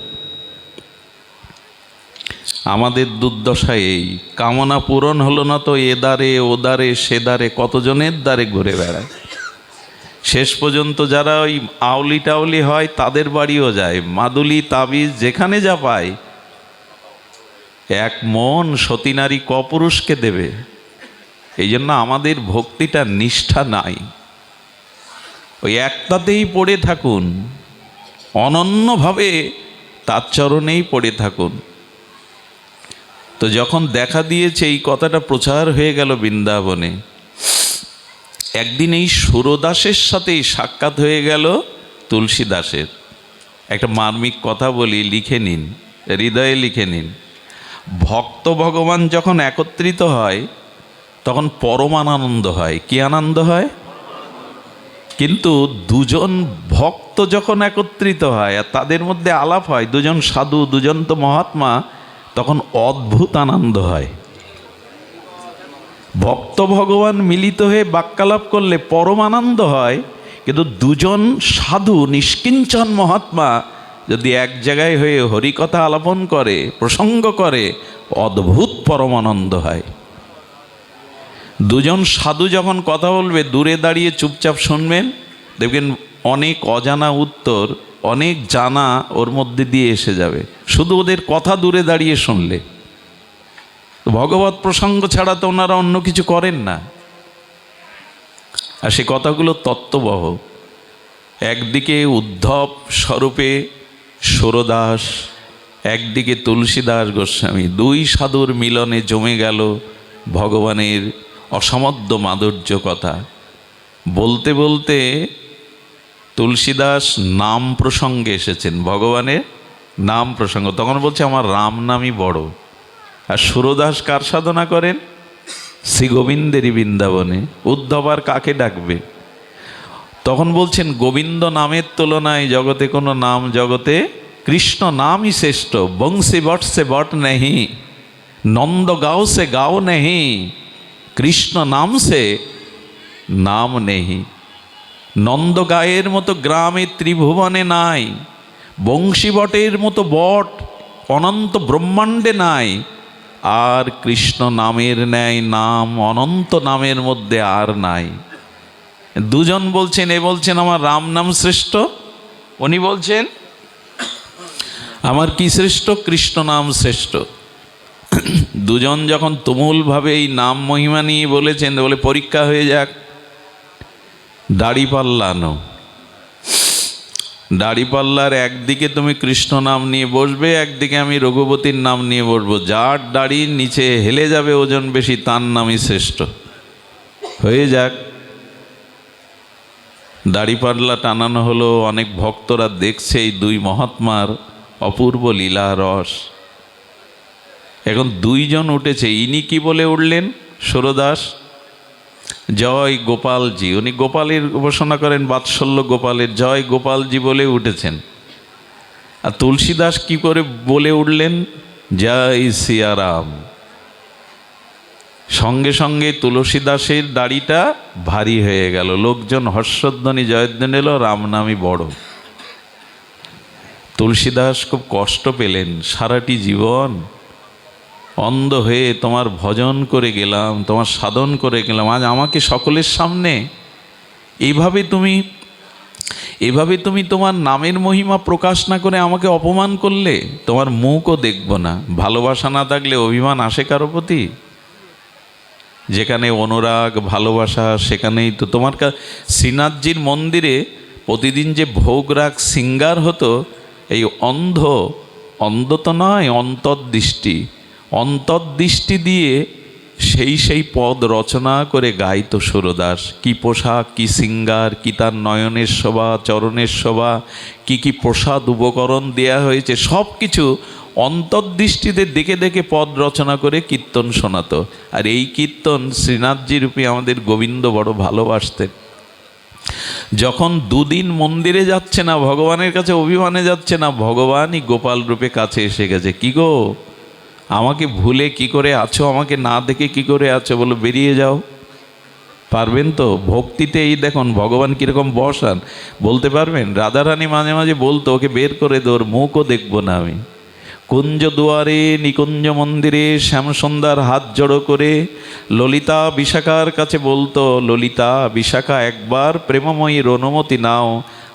আমাদের দুর্দশা এই, কামনা পূরণ হলো না তো এদারে ওদারে সেদারে কতজনের দ্বারে ঘুরে বেড়ায়। শেষ পর্যন্ত যারা ওই আউলি টাউলি হয় তাদের বাড়িও যায়, মাদুলি তাবিজ যেখানে যা পায়। এক মন সতী নারী কপুরুষকে দেবে? এই জন্য আমাদের ভক্তিটা নিষ্ঠা নাই, ওই একটাতেই পড়ে থাকুন, অনন্যভাবে তার চরণেই পড়ে থাকুন। তো যখন দেখা দিয়েছে, এই কথাটা প্রচার হয়ে গেল বৃন্দাবনে। একদিন এই সুরদাসের সাথেই সাক্ষাৎ হয়ে গেল তুলসীদাসের। একটা মার্মিক কথা বলি, লিখে নিন, হৃদয়ে লিখে নিন। ভক্ত ভগবান যখন একত্রিত হয় তখন পরমানন্দ হয়। কি আনন্দ হয়? কিন্তু দুজন ভক্ত যখন একত্রিত হয় আর তাদের মধ্যে আলাপ হয়, দুজন সাধু, দুজন তো মহাত্মা, তখন অদ্ভুত আনন্দ হয়। ভক্ত ভগবান মিলিত হয়ে বাক্যালাপ করলে পরম আনন্দ হয়, কিন্তু দুজন সাধু নিষ্কিঞ্চন মহাত্মা যদি এক জায়গায় হয়ে হরিকথা আলাপন করে, প্রসঙ্গ করে, অদ্ভুত পরমানন্দ হয়। দুজন সাধু যখন কথা বলবে, দূরে দাঁড়িয়ে চুপচাপ শুনবেন, দেখবেন অনেক অজানা উত্তর, অনেক জানা ওর মধ্যে দিয়ে এসে যাবে, শুধু ওদের কথা দূরে দাঁড়িয়ে শুনলে। ভগবত প্রসঙ্গ ছাড়া তো ওনারা অন্য কিছু করেন না। আর সে কথাগুলো তত্ত্ববহ। একদিকে উদ্ধব স্বরূপে সুরদাস, একদিকে তুলসীদাস গোস্বামী, দুই সাধুর মিলনে জমে গেল ভগবানের অসমধ্য মাধুর্য কথা। বলতে বলতে তুলসীদাস নাম প্রসঙ্গে এসেছেন, ভগবানের নাম প্রসঙ্গ। তখন বলছে, আমার রাম নামই বড়। আর সুরদাস কার সাধনা করেন? শ্রী গোবিন্দেরই বৃন্দাবনে। উদ্ধব আর কাকে ডাকবে? তখন বলছেন, গোবিন্দ নামের তুলনায় জগতে কোনো নাম, জগতে কৃষ্ণ নামই শ্রেষ্ঠ। বংশী বট সে বট নেহি, নন্দ গাও সে গাও নেহি, কৃষ্ণ নাম সে নাম নেহি। নন্দ গায়ের মতো গ্রামে ত্রিভুবনে নাই, বংশী বটের মতো বট অনন্ত ব্রহ্মাণ্ডে নাই, আর কৃষ্ণ নামের ন্যায় নাম অনন্ত নামের মধ্যে আর নাই। দুজন বলছেন, এ বলছেন আমার রাম নাম শ্রেষ্ঠ, উনি বলছেন আমার কি শ্রেষ্ঠ? কৃষ্ণ নাম শ্রেষ্ঠ। দুজন যখন তুমুলভাবে এই নাম মহিমা নিয়ে বলেছেন, বলে পরীক্ষা হয়ে যাক, দাড়িপাল্লা আনো। দাড়িপাল্লার একদিকে তুমি কৃষ্ণ নাম নিয়ে বসবে, একদিকে আমি রঘুপতির নাম নিয়ে বসবো। যার দাড়ির নিচে হেলে যাবে ওজন বেশি, তার নামই শ্রেষ্ঠ। হয়ে যাক। দাড়িপাল্লা টানানো হলো, অনেক ভক্তরা দেখছে এই দুই মহাত্মার অপূর্ব লীলা রস। এখন দুইজন উঠেছে, ইনি কি বলে উঠলেন? সুরদাস জয় গোপালজি, উনি গোপালের উপাসনা করেন, বাৎসল্য গোপালের, জয় গোপালজি বলে উঠেছেন। আর তুলসীদাস কি করে বলে উঠলেন? জয় সিয়ারাম। সঙ্গে সঙ্গে তুলসীদাসের দাড়িটা ভারী হয়ে গেল, লোকজন হর্ষধ্বনি জয়ধ্বনি এলো, রামনামই বড়। তুলসীদাস খুব কষ্ট পেলেন, সারাটি জীবন অন্ধ হয়ে তোমার ভজন করে গেলাম, তোমার সাধন করে গেলাম, আজ আমাকে সকলের সামনে এভাবে তুমি তোমার নামের মহিমা প্রকাশ না করে আমাকে অপমান করলে, তোমার মুখও দেখব না। ভালোবাসা না থাকলে অভিমান আসে কারো প্রতি? যেখানে অনুরাগ ভালোবাসা সেখানেই তো তোমার শ্রীনাথজির মন্দিরে প্রতিদিন যে ভোগ রাগ সিঙ্গার হতো, এই অন্ধ তো নয়, অন্তর্দৃষ্টি দিয়ে সেই পদ রচনা করে গাইতো সুরদাস। কি পোশাক, কি সিঙ্গার, কি তার নয়নের শোভা, চরণের শোভা, কি প্রসাদ উপকরণ দেয়া হয়েছে, সব কিছু অন্তর্দৃষ্টিতে দেখে দেখে পদ রচনা করে কীর্তন শোনাতো। আর এই কীর্তন শ্রীনাথজি রূপী আমাদের গোবিন্দ বড় ভালোবাসতেন। যখন দুদিন মন্দিরে যাচ্ছে না, ভগবানের কাছে অভিমানে যাচ্ছে না, ভগবানই গোপাল রূপে কাছে এসে গেছে। কি গো, আমাকে ভুলে কি করে আছো, আমাকে না দেখে কি করে আছো, বলো বেরিয়ে যাও। পারবেন তো? ভক্তিতে এই দেখুন ভগবান কীরকম বসান, বলতে পারবেন? রাধারানী মাঝে মাঝে বলতো, ওকে বের করে দে, ওর মুখও দেখবো না আমি। কুঞ্জ দুয়ারে নিকুঞ্জ মন্দিরে শ্যামসন্ধ্যার হাত জড়ো করে ললিতা বিশাখার কাছে বলতো, ললিতা বিশাখা একবার প্রেমময়ীর অনুমতি নাও,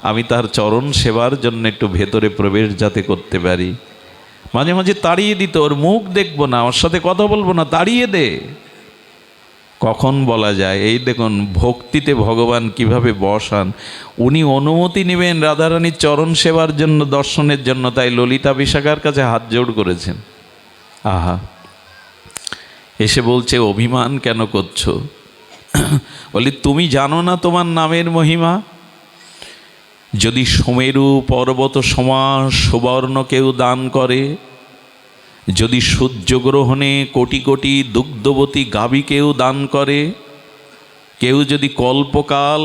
আমি তার চরণ সেবার জন্য একটু ভেতরে প্রবেশ যাতে করতে পারি। মাঝে মাঝে তাড়িয়ে দিত, ওর মুখ দেখবো না, ওর সাথে কথা বলবো না, তাড়িয়ে দে। কখন বলা যায়? এই দেখুন ভক্তিতে ভগবান কিভাবে বসান। উনি অনুমতি নেবেন রাধারানীর চরণ সেবার জন্য, দর্শনের জন্য, তাই ললিতা বিশাখার কাছে হাত জোড় করেছেন। আহা, এসে বলছে অভিমান কেন করছো? বলি তুমি জানো না তোমার নামের মহিমা? যদি সুমেরু পর্বত সমান সুবর্ণ কেউ দান করে, যদি সূর্যগ্রহণে কোটি কোটি দুগ্ধবতী গাভী কেউ দান করে, কেউ যদি কল্পকাল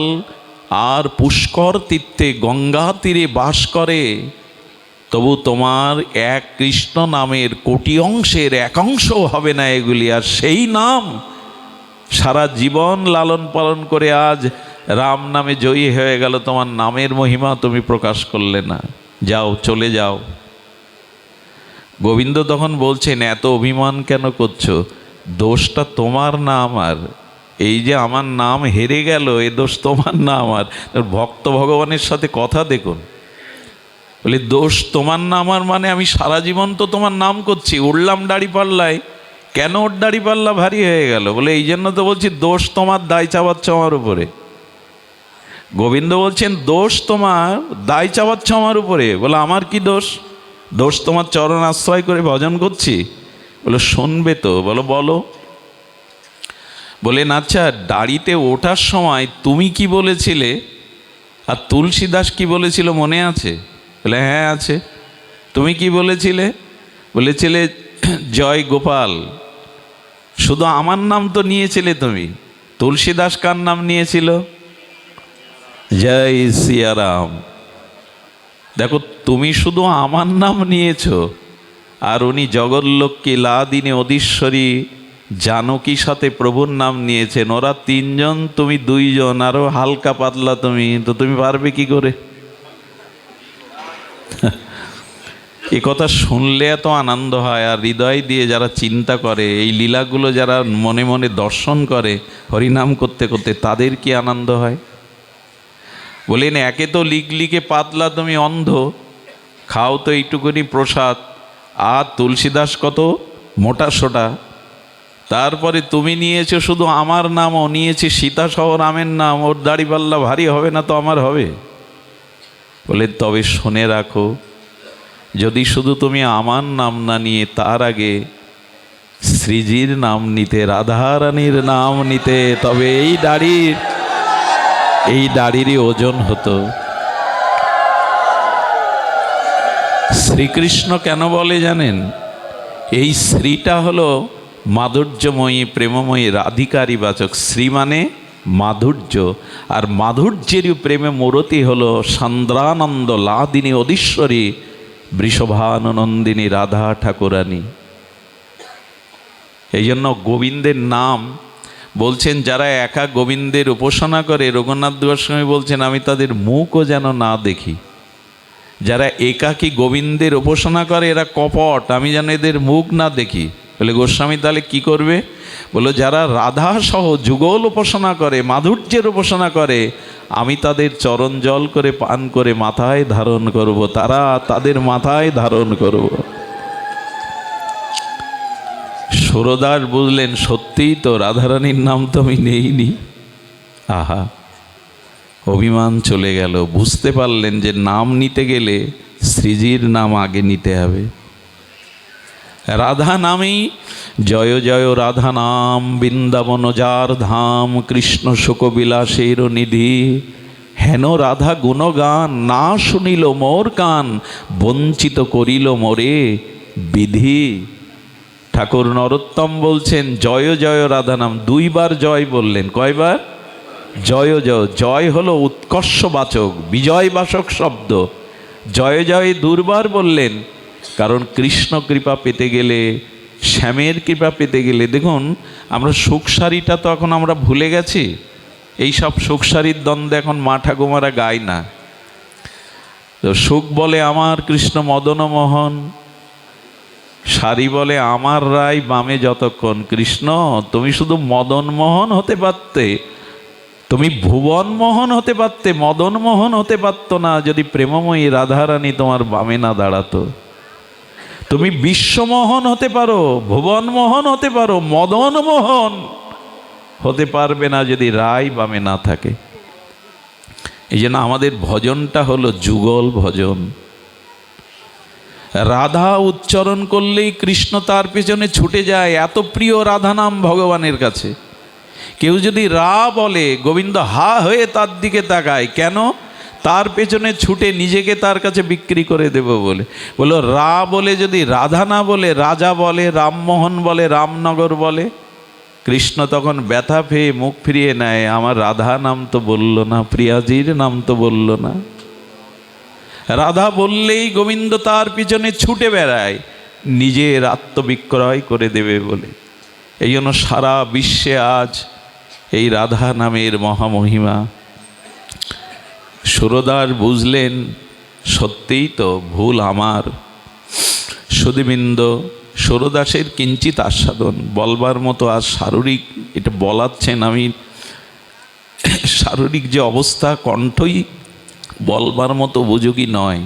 আর পুষ্কর তীর্থে গঙ্গা তীরে বাস করে, তবু তোমার এক কৃষ্ণ নামের কোটি অংশের এক অংশও হবে না এগুলি। আর সেই নাম সারা জীবন লালন পালন করে আজ রাম নামে জয়ী হয়ে গেল, তোমার নামের মহিমা তুমি প্রকাশ করলে না, যাও চলে যাও। গোবিন্দ তখন বলছেন, এত অভিমান কেন করছো? দোষটা তোমার না আমার। এই যে আমার নাম হেরে গেল, এ দোষ তোমার না আমার। ভক্ত ভগবানের সাথে কথা দেখুন, বলি দোষ তোমার না আমার, মানে আমি সারা জীবন তো তোমার নাম করছি, উঠলাম দাড়িপাল্লায়, কেন ওর দাড়িপাল্লা ভারী হয়ে গেল? বলে এই জন্য তো বলছি দোষ তোমার, দায় চাপাচ্ছ আমার উপরে। গোবিন্দ বলছেন দোষ তোমার, দায় চাপাচ্ছ আমার উপরে। বলে আমার কি দোষ? দোষ তোমার চরণ আশ্রয় করে ভজন করছি। বলো শুনবে তো? বলো। বলেন আচ্ছা, দাড়িতে ওঠার সময় তুমি কি বলেছিলে আর তুলসীদাস কি বলেছিল মনে আছে? বলে হ্যাঁ আছে। তুমি কি বলেছিলে? বলেছিলে জয় গোপাল। শুধু আমার নাম তো নিয়েছিলে তুমি, তুলসীদাস কার নাম নিয়েছিল? জয় সিয়ারাম। দেখো, তুমি শুধু আমার নাম নিয়েছ, আর উনি জগৎলক্ষ্মী লাদিনী অধীশ্বরী জানকীর সাথে প্রভুর নাম নিয়েছেন। ওরা তিনজন, তুমি দুইজন, আরো হালকা পাতলা তুমি, তো তুমি পারবে কি করে? এ কথা শুনলে এত আনন্দ হয়। আর হৃদয় দিয়ে যারা চিন্তা করে, এই লীলাগুলো যারা মনে মনে দর্শন করে হরিনাম করতে করতে, তাদের কি আনন্দ হয়। বলেন একে তো লিগলিকে পাতলা, তুমি অন্ধ, খাও তো এইটুকুনি প্রসাদ, আর তুলসীদাস কত মোটা সোটা, তারপরে তুমি নিয়েছো শুধু আমার নাম, ও নিয়েছে সীতা সহ রামের নাম, ওর দাড়িপাল্লা ভারী হবে না তো আমার হবে? বলে তবে শুনে রাখো, যদি শুধু তুমি আমার নাম না নিয়ে তার আগে শ্রীজির নাম নিতে, রাধারানীর নাম নিতে, তবে এই দাড়ির এই দাড়িরই ওজন হতো। শ্রীকৃষ্ণ কেন বলে জানেন? এই শ্রীটা হলো মাধুর্যময়ী, প্রেমময়ী, রাধিকারী বাচক। শ্রী মানে মাধুর্য, আর মাধুর্যেরই প্রেমে মূরতি হলো সান্দ্রানন্দ লাদিনী অধীশ্বরী বৃষভানন্দিনী রাধা ঠাকুরানী। এই জন্য গোবিন্দের নাম বলছেন, যারা একা গোবিন্দের উপাসনা করে, রঘুনাথ গোস্বামী বলছেন, আমি তাদের মুখও যেন না দেখি। যারা একাকী গোবিন্দের উপাসনা করে এরা কপট, আমি যেন এদের মুখ না দেখি। বলে গোস্বামী তাহলে কি করবে? বলো, যারা রাধা সহ যুগল উপাসনা করে, মাধুর্যের উপাসনা করে, আমি তাদের চরণ জল করে পান করে মাথায় ধারণ করব, তারা তাদের মাথায় ধারণ করব। সুরদাস বুঝলেন, সত্যিই তো রাধারানীর নাম তো আমি নেইনি। আহা, অভিমান চলে গেল। বুঝতে পারলেন যে নাম নিতে গেলে শ্রীজির নাম আগে নিতে হবে। রাধা নামেই জয় জয় রাধা নাম, বৃন্দাবন যার ধাম, কৃষ্ণ শোকবিলাসের নিধি। হেন রাধা গুণগান, না শুনিল মোর কান, বঞ্চিত করিল মোরে বিধি। ঠাকুর নরোত্তম বলছেন, জয় জয় রাধা নাম, দুইবার জয় বললেন। কয়বার? জয় জয়। জয় হলো উৎকর্ষবাচক, বিজয়বাচক শব্দ। জয় জয় দুর্বার বললেন, কারণ কৃষ্ণ কৃপা পেতে গেলে, শ্যামের কৃপা পেতে গেলে, দেখুন আমরা সুখসারিটা তো এখন আমরা ভুলে গেছি। এই সব সুখসারির দ্বন্দ্বে এখন মা ঠাকুমারা গায় না। তো সুখ বলে আমার কৃষ্ণ মদন মোহন, সারি বলে আমার রায় বামে যতক্ষণ। কৃষ্ণ, তুমি শুধু মদন মোহন হতে পারতে, তুমি ভুবন মোহন হতে পারতে, মদন মোহন হতে পারত না যদি প্রেমময়ী রাধারানী তোমার বামে না দাঁড়াতো। তুমি বিশ্বমোহন হতে পারো, ভুবন মোহন হতে পারো, মদন মোহন হতে পারবে না যদি রায় বামে না থাকে। এই জন্য আমাদের ভজনটা হলো যুগল ভজন। রাধা উচ্চারণ করলেই কৃষ্ণ তার পেছনে ছুটে যায়, এত প্রিয় রাধা নাম ভগবানের কাছে। কেউ যদি রা বলে, গোবিন্দ হা হয়ে তার দিকে তাকায়, কেন? তার পেছনে ছুটে নিজেকে তার কাছে বিক্রি করে দেব বলে। বলো, রা বলে যদি রাধা না বলে, রাজা বলে, রামমোহন বলে, রামনগর বলে, কৃষ্ণ তখন ব্যথা পেয়ে মুখ ফিরিয়ে নেয়, আমার রাধা নাম তো বলল না, প্রিয়াজির নাম তো বলল না। রাধা বললেই গোবিন্দ তার পিছনে ছুটে বেড়ায়, নিজের আত্মবিক্রয় করে দেবে বলে। এই জন্য সারা বিশ্বে আজ এই রাধা নামের মহামহিমা। সুরদাস বুঝলেন, সত্যিই তো ভুল আমার। সুধীবৃন্দ, সুরদাসের কিঞ্চিত আস্বাদন বলবার মতো আর শারীরিক, এটা বলাচ্ছেন আমি, শারীরিক যে অবস্থা, কণ্ঠই বলবার মতো উপযোগী নয়।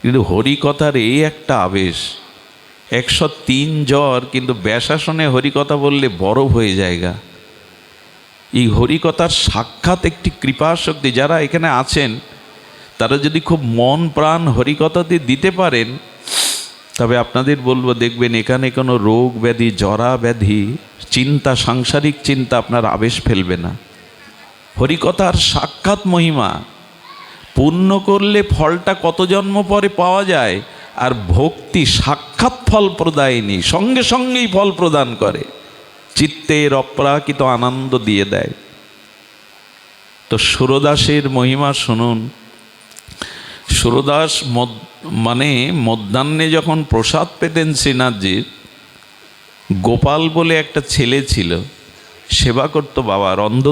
কিন্তু হরিকথার এই একটা আবেশ, 103 জ্বর, কিন্তু ব্যাসাসনে হরিকথা বললে বরফ হয়ে যায়গা। এই হরিকথার সাক্ষাৎ একটি কৃপা শক্তি। যারা এখানে আছেন তারা যদি খুব মন প্রাণ হরিকথাতে দিতে পারেন, তবে আপনাদের বলবো, দেখবেন এখানে কোনো রোগ ব্যাধি, জরা ব্যাধি, চিন্তা, সাংসারিক চিন্তা আপনার আবেশ ফেলবে না। হরিকথার সাক্ষাৎ মহিমা। পুণ্য করলে ফলটা কত জন্ম পরে পাওয়া যায়, আর ভক্তি সাক্ষাৎ ফল প্রদায়িনী, সঙ্গে সঙ্গেই ফল প্রদান করে, চিত্তের অপ্রাকৃত আনন্দ দিয়ে দেয়। তো সুরদাসের মহিমা শুনুন। সুরদাস মানে মধ্যাহ্নে যখন প্রসাদ পেতেন শ্রীনাথজির, গোপাল বলে একটা ছেলে ছিল, সেবা করতো বাবার। অন্ধ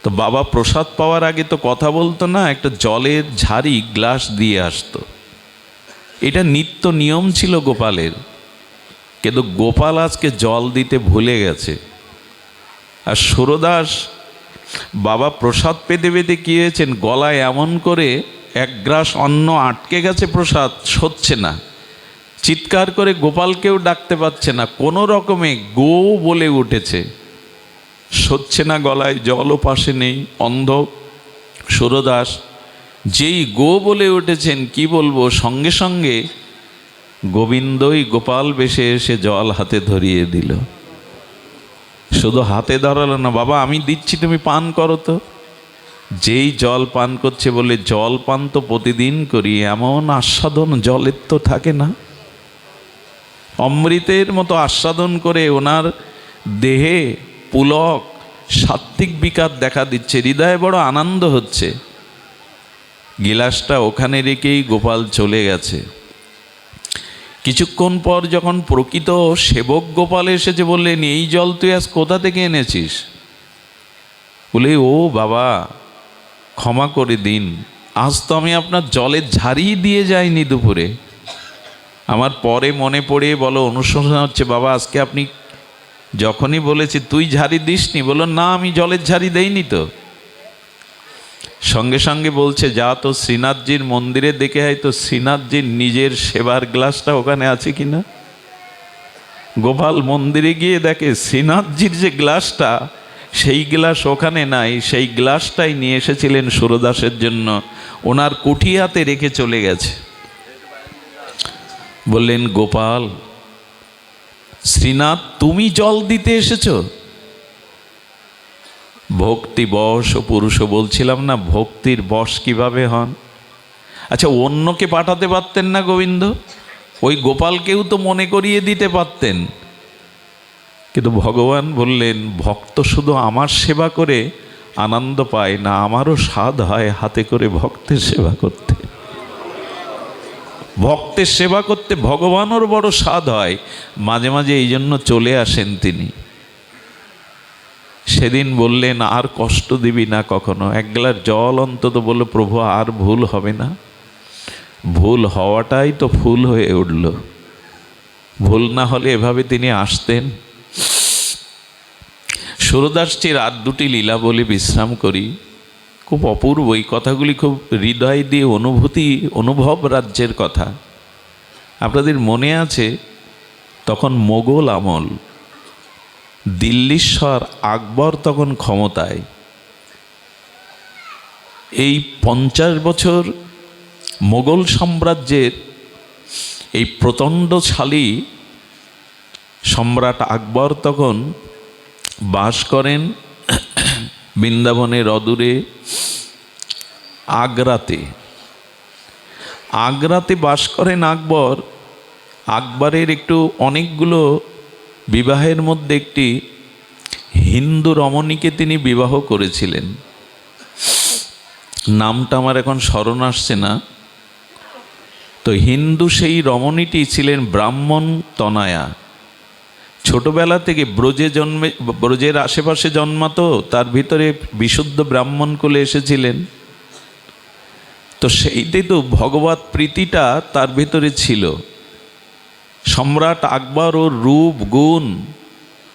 তো বাবা প্রসাদ পাওয়ার আগে তো কথা বলতো না, একটা জলের ঝাড়ি গ্লাস দিয়ে আসতো। এটা নিত্য নিয়ম ছিল গোপালের। কিন্তু গোপাল আজকে জল দিতে ভুলে গেছে। আর সুরদাস বাবা প্রসাদ পেতে পেতে কী হয়েছেন, গলায় এমন করে এক গ্রাস অন্ন আটকে গেছে, প্রসাদ সচ্ছে না, চিৎকার করে গোপালকেও ডাকতে পারছে না, কোনো রকমে গো বলে উঠেছে, সচ্ছে না, গলায় জলও পাশে নেই, অন্ধ সুরদাস। যেই গো বলে উঠেছেন, কি বলবো, সঙ্গে সঙ্গে গোবিন্দই গোপাল বেশে এসে জল হাতে ধরিয়ে দিল। শুধু হাতে ধরালো না, বাবা আমি দিচ্ছি, তুমি পান করো তো। যেই জল পান করছে বলে জল পান তো প্রতিদিন করি, এমন আস্বাদন জলের তো থাকে না। অমৃতের মতো আস্বাদন করে ওনার দেহে পুলক সাত্ত্বিক বিকার দেখা দিচ্ছে, হৃদয়ে বড় আনন্দ হচ্ছে। গিলাসটা ওখানে রেখেই গোপাল চলে গেছে। কিছুক্ষণ পর যখন প্রকৃত সেবক গোপাল এসেছে, বললেন এই জল তুই আজ কোথা থেকে এনেছিস? বলে ও বাবা, ক্ষমা করে দিন, আজ তো আমি আপনার জলের ঝাড়ি দিয়ে যাইনি দুপুরে। আমার পরে মনে পড়ে বলো অনুশোচনা হচ্ছে, বাবা আজকে আপনি যখনই বলেছি তুই ঝাড়ি দিসনি, বললো না আমি জলের ঝাড়ি দেইনি তো। সঙ্গে সঙ্গে বলছে যা তো শ্রীনাথজির মন্দিরে দেখে হয় তো শ্রীনাথজির নিজের সেবার গ্লাসটা ওখানে আছে কিনা। গোপাল মন্দিরে গিয়ে দেখে শ্রীনাথজির যে গ্লাসটা, সেই গ্লাস ওখানে নাই। সেই গ্লাসটাই নিয়ে এসেছিলেন সুরদাসের জন্য, ওনার কুঠিয়াতে রেখে চলে গেছে। বললেন গোপাল, শ্রীনাথ তুমি জল দিতে এসেছো? ভক্তি বশ ও পুরুষ, বলছিলাম না ভক্তির বশ কিভাবে হন। আচ্ছা অন্যকে পাঠাতে পারতেন না গোবিন্দ? ওই গোপালকেও তো মনে করিয়ে দিতে পারতেন। কিন্তু ভগবান বললেন ভক্ত শুধু আমার সেবা করে আনন্দ পায় না, আমারও স্বাদ হয় হাতে করে ভক্তের সেবা করতে। ভক্তের সেবা করতে ভগবানেরও বড় স্বাদ হয়, মাঝে মাঝে এই জন্য চলে আসেন তিনি। সেদিন বললেন আর কষ্ট দিবি না কখনো, এক গ্লাস জল অন্তত। বলল প্রভু আর ভুল হবে না। ভুল হওয়াটাই তো ফুল হয়ে উঠল, ভুল না হলে এভাবে তিনি আসতেন। সুরদাসজির আর দুটি লীলা বলে বিশ্রাম করি, খুব অপূর্ব এই কথাগুলি, খুব হৃদয় দিয়ে অনুভব রাজ্যের কথা। আপনাদের মনে আছে তখন মোগল আমল, দিল্লীশ্বর আকবর তখন ক্ষমতায়। এই 50 বছর মোগল সাম্রাজ্যের এই প্রচণ্ডশালী সম্রাট আকবর তখন বাস করেন বৃন্দাবনের অদূরে আগ্রাতে। আগ্রাতে বাস করেন আকবর। আকবরের একটু অনেকগুলো বিবাহের মধ্যে একটি হিন্দু রমণীকে তিনি বিবাহ করেছিলেন। নামটা আমার এখন স্মরণ আসছে না। তো হিন্দু সেই রমণীটি ছিলেন ব্রাহ্মণ তনয়া। ছোটবেলা থেকে ব্রজের আশেপাশে জন্মাতো, তার ভিতরে বিশুদ্ধ ব্রাহ্মণ কোলে এসেছিলেন। তো সেইটাই তো ভগবত প্রীতিটা তার ভিতরে ছিল। সম্রাট আকবর ওর রূপ গুণ,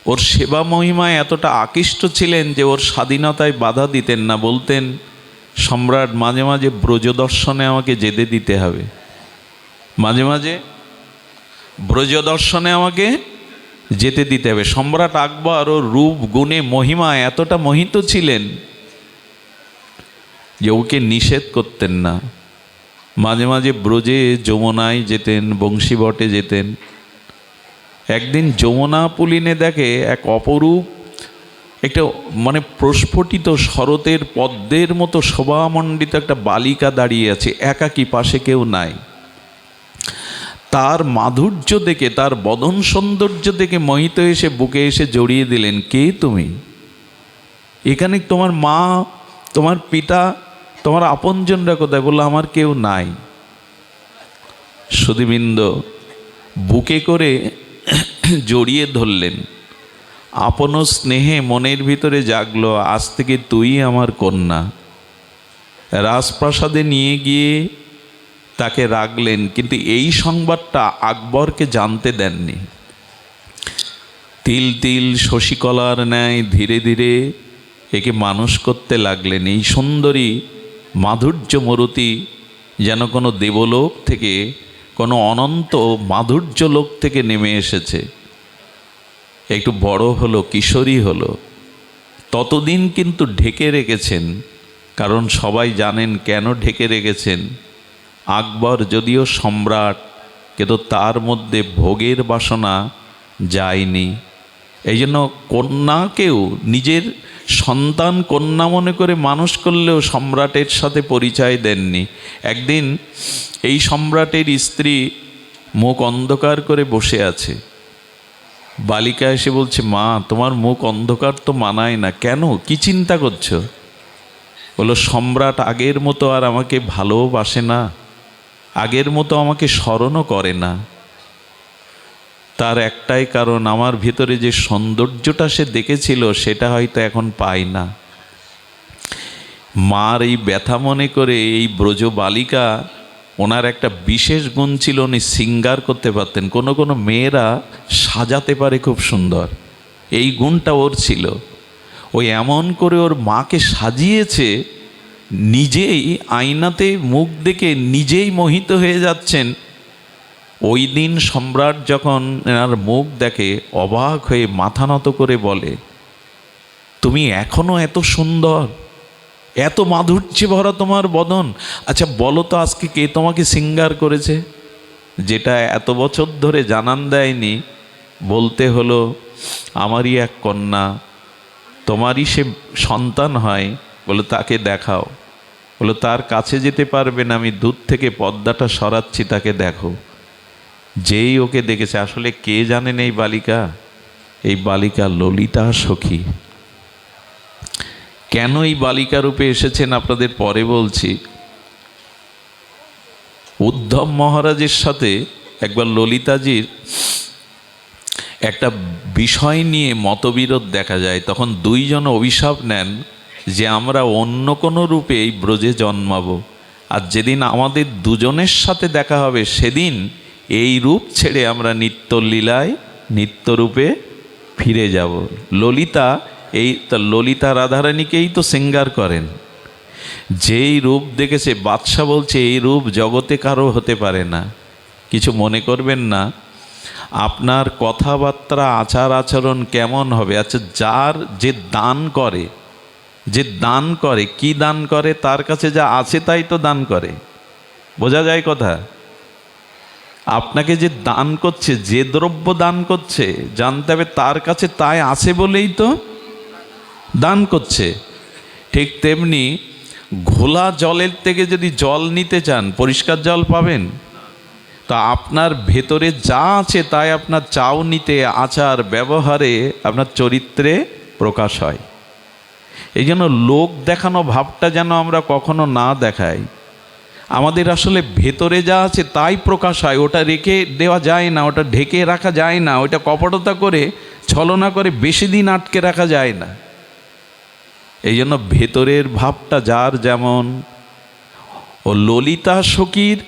ওর সেবা মহিমায় এতটা আকৃষ্ট ছিলেন যে ওর স্বাধীনতায় বাধা দিতেন না। বলতেন সম্রাট মাঝে মাঝে ব্রজ দর্শনে আমাকে যেতে দিতে হবে, মাঝে মাঝে ব্রজ দর্শনে আমাকে যেতে দিতে হবে। সম্রাট আকবর ওর রূপ গুণে মহিমায় এতটা মোহিত ছিলেন যে ওকে নিষেধ করতেন না। মাঝে মাঝে ব্রজে যমুনায় যেতেন, বংশীবটে যেতেন। একদিন যমুনা পুলিনে দেখে এক অপরূপ একটা মানে প্রস্ফুটিত শরতের পদ্মের মতো শোভামণ্ডিত একটা বালিকা দাঁড়িয়ে আছে, একাকী, পাশে কেউ নাই। তার মাধুর্য দেখে, তার বদন সৌন্দর্য দেখে মোহিত এসে বুকে এসে জড়িয়ে দিলেন। কে তুমি? এখানে তোমার মা, তোমার পিতা, তোমার আপনজনরা কোথায়? বললো আমার কেউ নাই। সুধীবৃন্দ বুকে করে জড়িয়ে ধরলেন। আপন স্নেহে মনের ভিতরে জাগলো, আজ থেকে তুই আমার কন্যা। রাজপ্রাসাদে নিয়ে গিয়ে তাকে রাখলেন, কিন্তু এই সংবাদটা আকবরকে জানতে দেননি। তিল তিল শশীকলার ন্যায় ধীরে ধীরে একে মানুষ করতে লাগলেন। এই সুন্দরী মাধুর্য মূরতি যেন কোনো দেবলোক থেকে, কোনো অনন্ত মাধুর্য লোক থেকে নেমে এসেছে। একটু বড় হলো, কিশোরী হলো, ততদিন কিন্তু ঢেকে রেখেছেন। কারণ সবাই জানেন কেন ঢেকে রেখেছেন। আকবর যদিও সম্রাট, কিন্তু তার মধ্যে ভোগের বাসনা যায়নি। এই জন্য কন্যাকেও নিজের সন্তান কন্যা মনে করে মানুষ করলেও সম্রাটের সাথে পরিচয় দেননি। একদিন এই সম্রাটের স্ত্রী মুখ অন্ধকার করে বসে আছে। বালিকা এসে বলছে, মা, তোমার মুখ অন্ধকার তো মানায় না, কেন, কি চিন্তা করছো? বললো, সম্রাট আগের মতো আর আমাকে ভালোবাসে না, আগের মতো আমাকে স্মরণও করে না। তার একটাই কারণ, আমার ভিতরে যে সৌন্দর্যটা সে দেখেছিল সেটা হয়তো এখন পাই না। মার এই ব্যথা মনে করে এই ব্রজ বালিকা, ওনার একটা বিশেষ গুণ ছিল, উনি সিঙ্গার করতে পারতেন। কোনো কোনো মেয়েরা সাজাতে পারে খুব সুন্দর, এই গুণটা ওর ছিল। ওই এমন করে ওর মাকে সাজিয়েছে, নিজেই আয়নাতে মুখ দেখে নিজেই মোহিত হয়ে যাচ্ছেন। ওই দিন সম্রাট যখন এনার মুখ দেখে অবাক হয়ে মাথা নত করে বলে, তুমি এখনো এত সুন্দর, এত মাধুর্যে ভরা তোমার বদন, আচ্ছা বলো তো আজকে কে তোমাকে সিঙ্গার করেছে? যেটা এত বছর ধরে জানান দেয়নি, বলতে হলো, আমারই এক কন্যা, তোমারই সে সন্তান হয়। বলো, তাকে দেখাও। বলো, তার কাছে যেতে পারবে না, আমি দূর থেকে পর্দাটা সরাচ্ছি, তাকে দেখো। যেই ওকে দেখেছে, আসলে কে জানেন এই বালিকা? এই বালিকা ললিতা সখী। কেন এই বালিকা রূপে এসেছেন আপনাদের পরে বলছি। উদ্ধব মহারাজের সাথে একবার ললিতাজির একটা বিষয় নিয়ে মতবিরোধ দেখা যায়। তখন দুইজন অভিশাপ নেন যে আমরা অন্য কোনো রূপে এই ব্রজে জন্মাবো, আর যেদিন আমাদের দুজনের সাথে দেখা হবে সেদিন এই রূপ ছেড়ে আমরা নিত্যলীলায় নিত্যরূপে ফিরে যাব। ললিতা, এই তো ললিতা রাধারানীকেই তো সিঙ্গার করেন। যেই রূপ দেখেছে, বাদশা বলছে এই রূপ জগতে কারো হতে পারে না। কিছু মনে করবেন না, আপনার কথাবার্তা আচার আচরণ কেমন হবে? আচ্ছা, যার যে দান করে, যে দান করে, কি দান করে? তার কাছে যা আছে তাই তো দান করে। বোঝা যায় কথা? আপনাকে যে দান করছে, যে দ্রব্য দান করছে, জানতে হবে তার কাছে তাই আছে বলেই তো দান করছে। ঠিক তেমনি ঘোলা জলের থেকে যদি জল নিতে চান, পরিষ্কার জল পাবেন? তা আপনার ভেতরে যা আছে তাই আপনার চাও নিতে, আচার ব্যবহারে, আপনার চরিত্রে প্রকাশ হয়। এই জন্য লোক দেখানো ভাবটা যেন আমরা কখনো না দেখাই। আমাদের আসলে ভেতরে যা আছে তাই প্রকাশ হয়, ওটা রেখে দেওয়া যায় না, ওটা ঢেকে রাখা যায় না, ওটা কপটতা করে, ছলনা করে বেশি দিন আটকে রাখা যায় না। এই জন্য ভেতরের ভাবটা যার যেমন, ও ললিতা সখীর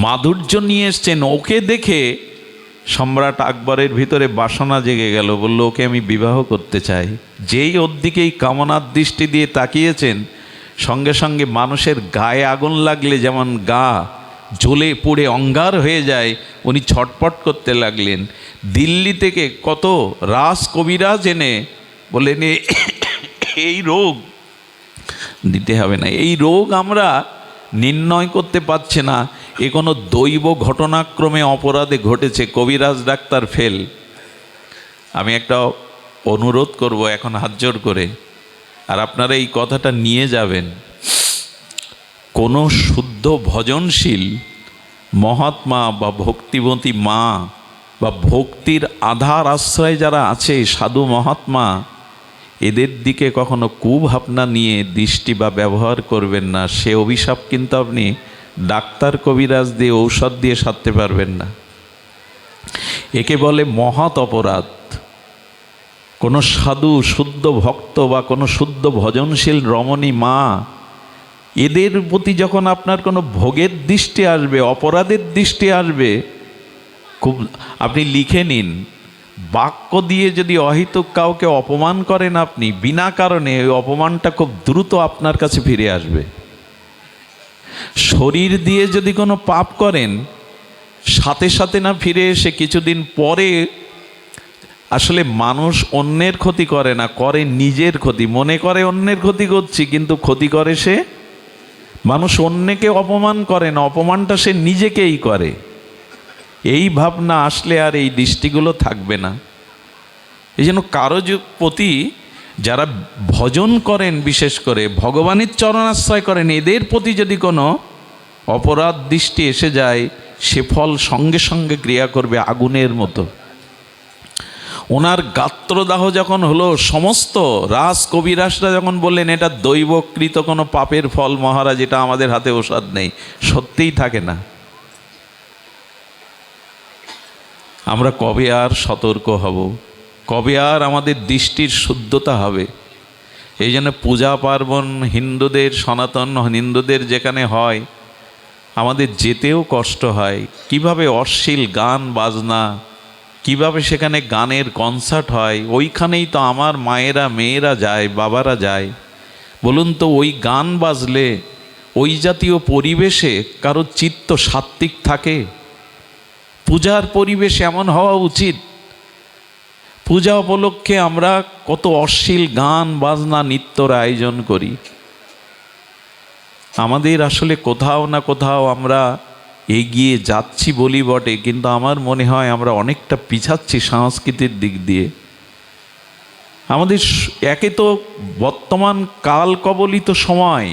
মাধুর্য নিয়ে এসছেন, ওকে দেখে সম্রাট আকবরের ভিতরে বাসনা জেগে গেল, বলল ওকে আমি বিবাহ করতে চাই। যেই ওর দিকেই কামনার দৃষ্টি দিয়ে তাকিয়েছেন, সঙ্গে সঙ্গে মানুষের গায়ে আগুন লাগলে যেমন গা জ্বলে পুড়ে অঙ্গার হয়ে যায়, উনি ছটপট করতে লাগলেন। দিল্লি থেকে কত রাস কবিরাজ এনে বললেন, এই রোগ দিতে হবে না, এই রোগ আমরা নির্ণয় করতে পারছে না, এ কোনো দৈব ঘটনাক্রমে অপরাধে ঘটেছে, কবিরাজ ডাক্তার ফেল। আমি একটা অনুরোধ করব এখন হাত জোড় করে, আর আপনারা এই কথাটা নিয়ে যাবেন। কোনো শুদ্ধ ভজনশীল মহাত্মা বা ভক্তিবতী মা বা ভক্তির আধার আশ্রয় যারা আছে, সাধু মহাত্মা, এদের দিকে কখনো কুভাবনা নিয়ে দৃষ্টি বা ব্যবহার করবেন না। সে অভিশাপ কিন্তু আপনি ডাক্তার কবিরাজ দিয়ে, ঔষধ দিয়ে সারতে পারবেন না। একে বলে মহৎ অপরাধ। কোনো সাধু, শুদ্ধ ভক্ত বা কোনো শুদ্ধ ভজনশীল রমণী মা, এদের প্রতি যখন আপনার কোনো ভোগের দৃষ্টি আসবে, অপরাধের দৃষ্টি আসবে, খুব আপনি লিখে নিন, বাক্য দিয়ে যদি অহেতুক কাউকে অপমান করেন আপনি বিনা কারণে, ওই অপমানটা খুব দ্রুত আপনার কাছে ফিরে আসবে। শরীর দিয়ে যদি কোনো পাপ করেন, সাথে সাথে না ফিরে এসে কিছুদিন পরে, আসলে মানুষ অন্যের ক্ষতি করে না, করে নিজের ক্ষতি। মনে করে অন্যের ক্ষতি করছি, কিন্তু ক্ষতি করে সে। মানুষ অন্যকে অপমান করে না, অপমানটা সে নিজেকেই করে। এই ভাবনা আসলে আর এই দৃষ্টিগুলো থাকবে না। এই জন্য কারো প্রতি যারা ভজন করেন, বিশেষ করে ভগবানের চরণাশ্রয় করেন, এদের প্রতি যদি কোনো অপরাধ দৃষ্টি এসে যায়, সে ফল সঙ্গে সঙ্গে ক্রিয়া করবে আগুনের মতো। ওনার গাত্রদাহ যখন হলো, সমস্ত রাস কবিরাসরা যখন বললেন এটা দৈবকৃত কোনো পাপের ফল মহারাজ, এটা আমাদের হাতে ওষুধ নেই, সত্যিই থাকে না। আমরা কবে আর সতর্ক হব? কবে আর আমাদের দৃষ্টির শুদ্ধতা হবে? এই জন্য পূজা পার্বণ হিন্দুদের, সনাতন হিন্দুদের যেখানে হয়, আমাদের যেতেও কষ্ট হয়। কিভাবে অশ্লীল গান বাজনা, কিভাবে সেখানে গানের কনসার্ট হয়, ওইখানেই তো আমার মায়েরা, মেয়েরা যায়, বাবারা যায়। বলুন তো, ওই গান বাজলে ওই জাতীয় পরিবেশে কারো চিত্ত সাত্ত্বিক থাকে? পূজার পরিবেশ এমন হওয়া উচিত। পূজা উপলক্ষে আমরা কত অশ্লীল গান বাজনা নৃত্যর আয়োজন করি। আমাদের আসলে কোথাও না কোথাও আমরা এগিয়ে যাচ্ছি বলি বটে, কিন্তু আমার মনে হয় আমরা অনেকটা পিছাচ্ছি সংস্কৃতির দিক দিয়ে। আমাদের একে তো বর্তমান কাল কবলিত সময়,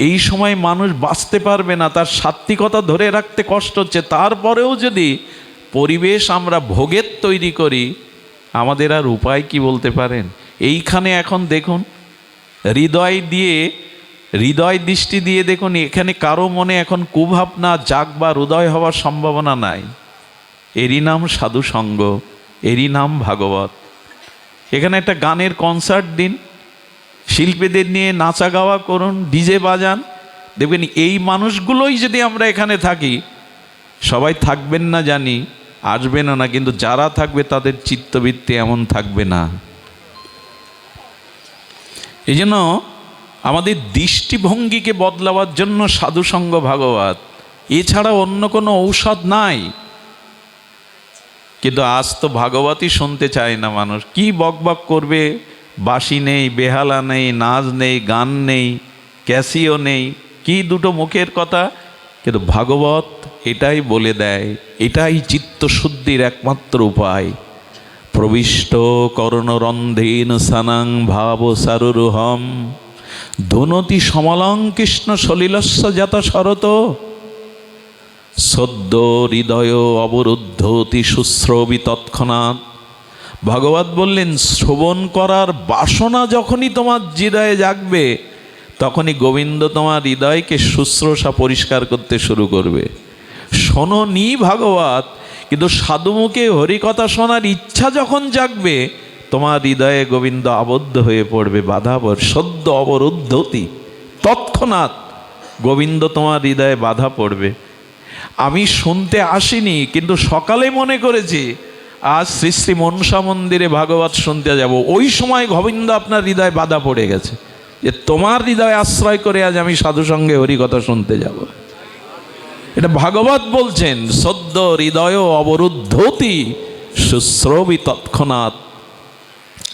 এই সময় মানুষ বাঁচতে পারবে না, তার সাত্ত্বিকতা ধরে রাখতে কষ্ট হচ্ছে। তারপরেও যদি পরিবেশ আমরা ভোগের তৈরি করি, আমাদের আর উপায় কি বলতে পারেন? এইখানে এখন দেখুন, হৃদয় দৃষ্টি দিয়ে দেখুন, এখানে কারো মনে এখন কুভাবনা জাগবার, উদয় হওয়ার সম্ভাবনা নাই। এরই নাম সাধু সঙ্গ, এরই নাম ভাগবত। এখানে একটা গানের কনসার্ট দিন, শিল্পীদের নিয়ে নাচা গাওয়া করুন, ডিজে বাজান, দেখবেন এই মানুষগুলোই যদি আমরা এখানে থাকি, সবাই থাকবেন না জানি, আসবেনও না, কিন্তু যারা থাকবে তাদের চিত্তবৃত্তি এমন থাকবে না। এই জন্য আমাদের দৃষ্টিভঙ্গিকে বদলাবার জন্য সাধুসঙ্গ ভাগবত, এছাড়া অন্য কোনো ঔষধ নাই। কিন্তু আজ তো ভাগবতই শুনতে চায় না মানুষ। কি বকবক করবে? বাঁশি নেই, বেহালা নেই, নাচ নেই, গান নেই, ক্যাসিও নেই, কি দুটো মুখের কথা। কিন্তু ভাগবত এটাই বলে দেয়, এটাই চিত্তশুদ্ধির একমাত্র উপায়। প্রবিষ্ট করণরন্ধেন সানাং ভাব সারুরুহম ধুনতি সমলং কৃষ্ণ সলিলস্য যথা শরত সদ্য হৃদয় অবরুদ্ধতি শুশ্রবি তৎক্ষণাৎ। ভাগবত বললেন, শ্রবণ করার বাসনা যখনই তোমার হৃদয়ে জাগবে, তখনই গোবিন্দ তোমার হৃদয়কে শুশ্রূষা পরিষ্কার করতে শুরু করবে। শোনো নি ভাগবত, কিন্তু সাধুমুখে হরিকথা শোনার ইচ্ছা যখন জাগবে, তোমার হৃদয়ে গোবিন্দ আবদ্ধ হয়ে পড়বে, বাধাবর সদ্য অবরুদ্ধতি তৎক্ষণাৎ গোবিন্দ তোমার হৃদয়ে বাধা পড়বে। আমি শুনতে আসিনি, কিন্তু সকালে মনে করেছি আজ শ্রী শ্রী মনসা মন্দিরে ভাগবত শুনতে যাব। ওই সময় গোবিন্দ আপনার হৃদয়ে বাধা পড়ে গেছে, যে তোমার হৃদয় আশ্রয় করে আজ আমি সাধুসঙ্গে হরিকথা শুনতে যাব। এটা ভাগবত বলছেন, সদ্য হৃদয় অবরুদ্ধতি শুশ্রবি তৎক্ষণাৎ,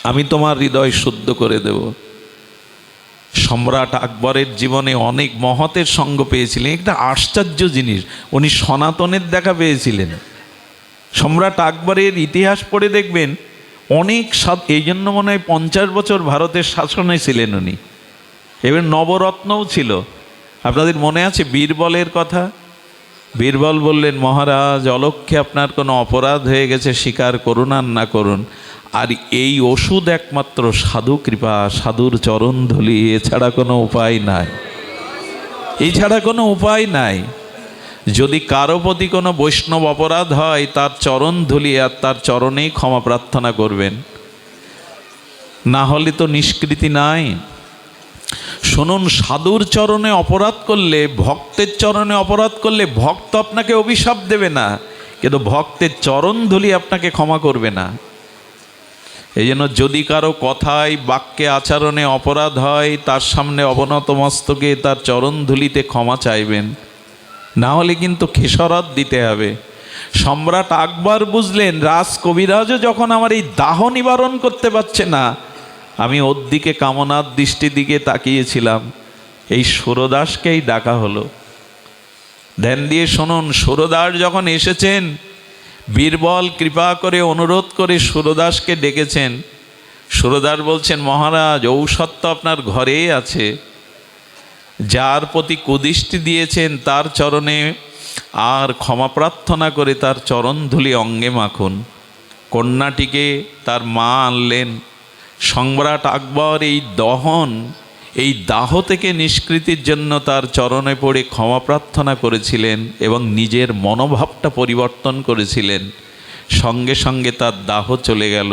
আমি তোমার হৃদয় শুদ্ধ করে দেব। সম্রাট আকবরের জীবনে অনেক মহতের সঙ্গ পেয়েছিলেন। একটা আশ্চর্য জিনিস, উনি সনাতনের দেখা পেয়েছিলেন। সম্রাট আকবরের ইতিহাস পড়ে দেখবেন অনেক এই জন্য মনে হয় 50 বছর ভারতের শাসনে ছিলেন উনি। এবার নবরত্নও ছিল। আপনাদের মনে আছে বীরবলের কথা? বীরবল বললেন, মহারাজ অলক্ষ্যে আপনার কোনো অপরাধ হয়ে গেছে, স্বীকার করুন আর না করুন, আর এই ওষুধ একমাত্র সাধু কৃপা, সাধুর চরণ ধুলি, এছাড়া কোনো উপায় নাই, এছাড়া কোনো উপায় নাই। যদি কারো প্রতি কোনো বৈষ্ণব অপরাধ হয়, তার চরণ ধুলি আর তার চরণেই ক্ষমা প্রার্থনা করবেন, না হলে তো নিষ্কৃতি নাই। শুনুন, সাধুর চরণে অপরাধ করলে, ভক্তের চরণে অপরাধ করলে, ভক্ত আপনাকে অভিশাপ দেবে না, কিন্তু ভক্তের চরণ ধুলি আপনাকে ক্ষমা করবে না। এই জন্য যদি কারো কথায়, বাক্যে, আচরণে অপরাধ হয়, তার সামনে অবনত মস্তকে তার চরণ ধুলিতে ক্ষমা চাইবেন, না হলে কিন্তু খেসারত দিতে হবে। সম্রাট আকবর বুঝলেন, রাজ কবিরাজও যখন আমার এই দাহ নিবারণ করতে পারছে না, আমি ওর দিকে কামনার দৃষ্টির দিকে তাকিয়েছিলাম, এই সুরদাসকেই ডাকা হলো। ধ্যান দিয়ে শুনুন, সুরদাস যখন এসেছেন, বীরবল কৃপা করে অনুরোধ করে সুরদাসকে ডেকেছেন। সুরদাস বলছেন, মহারাজ, ঔষধ তো আপনার ঘরেই আছে। যার প্রতি কুদৃষ্টি দিয়েছেন তার চরণে আর ক্ষমা প্রার্থনা করে তার চরণধূলি অঙ্গে মাখুন। কন্যাটিকে তার মা আনলেন। সম্রাট আকবর এই দাহ থেকে নিষ্কৃতির জন্য তার চরণে পড়ে ক্ষমা প্রার্থনা করেছিলেন এবং নিজের মনোভাবটা পরিবর্তন করেছিলেন। সঙ্গে সঙ্গে তার দাহ চলে গেল।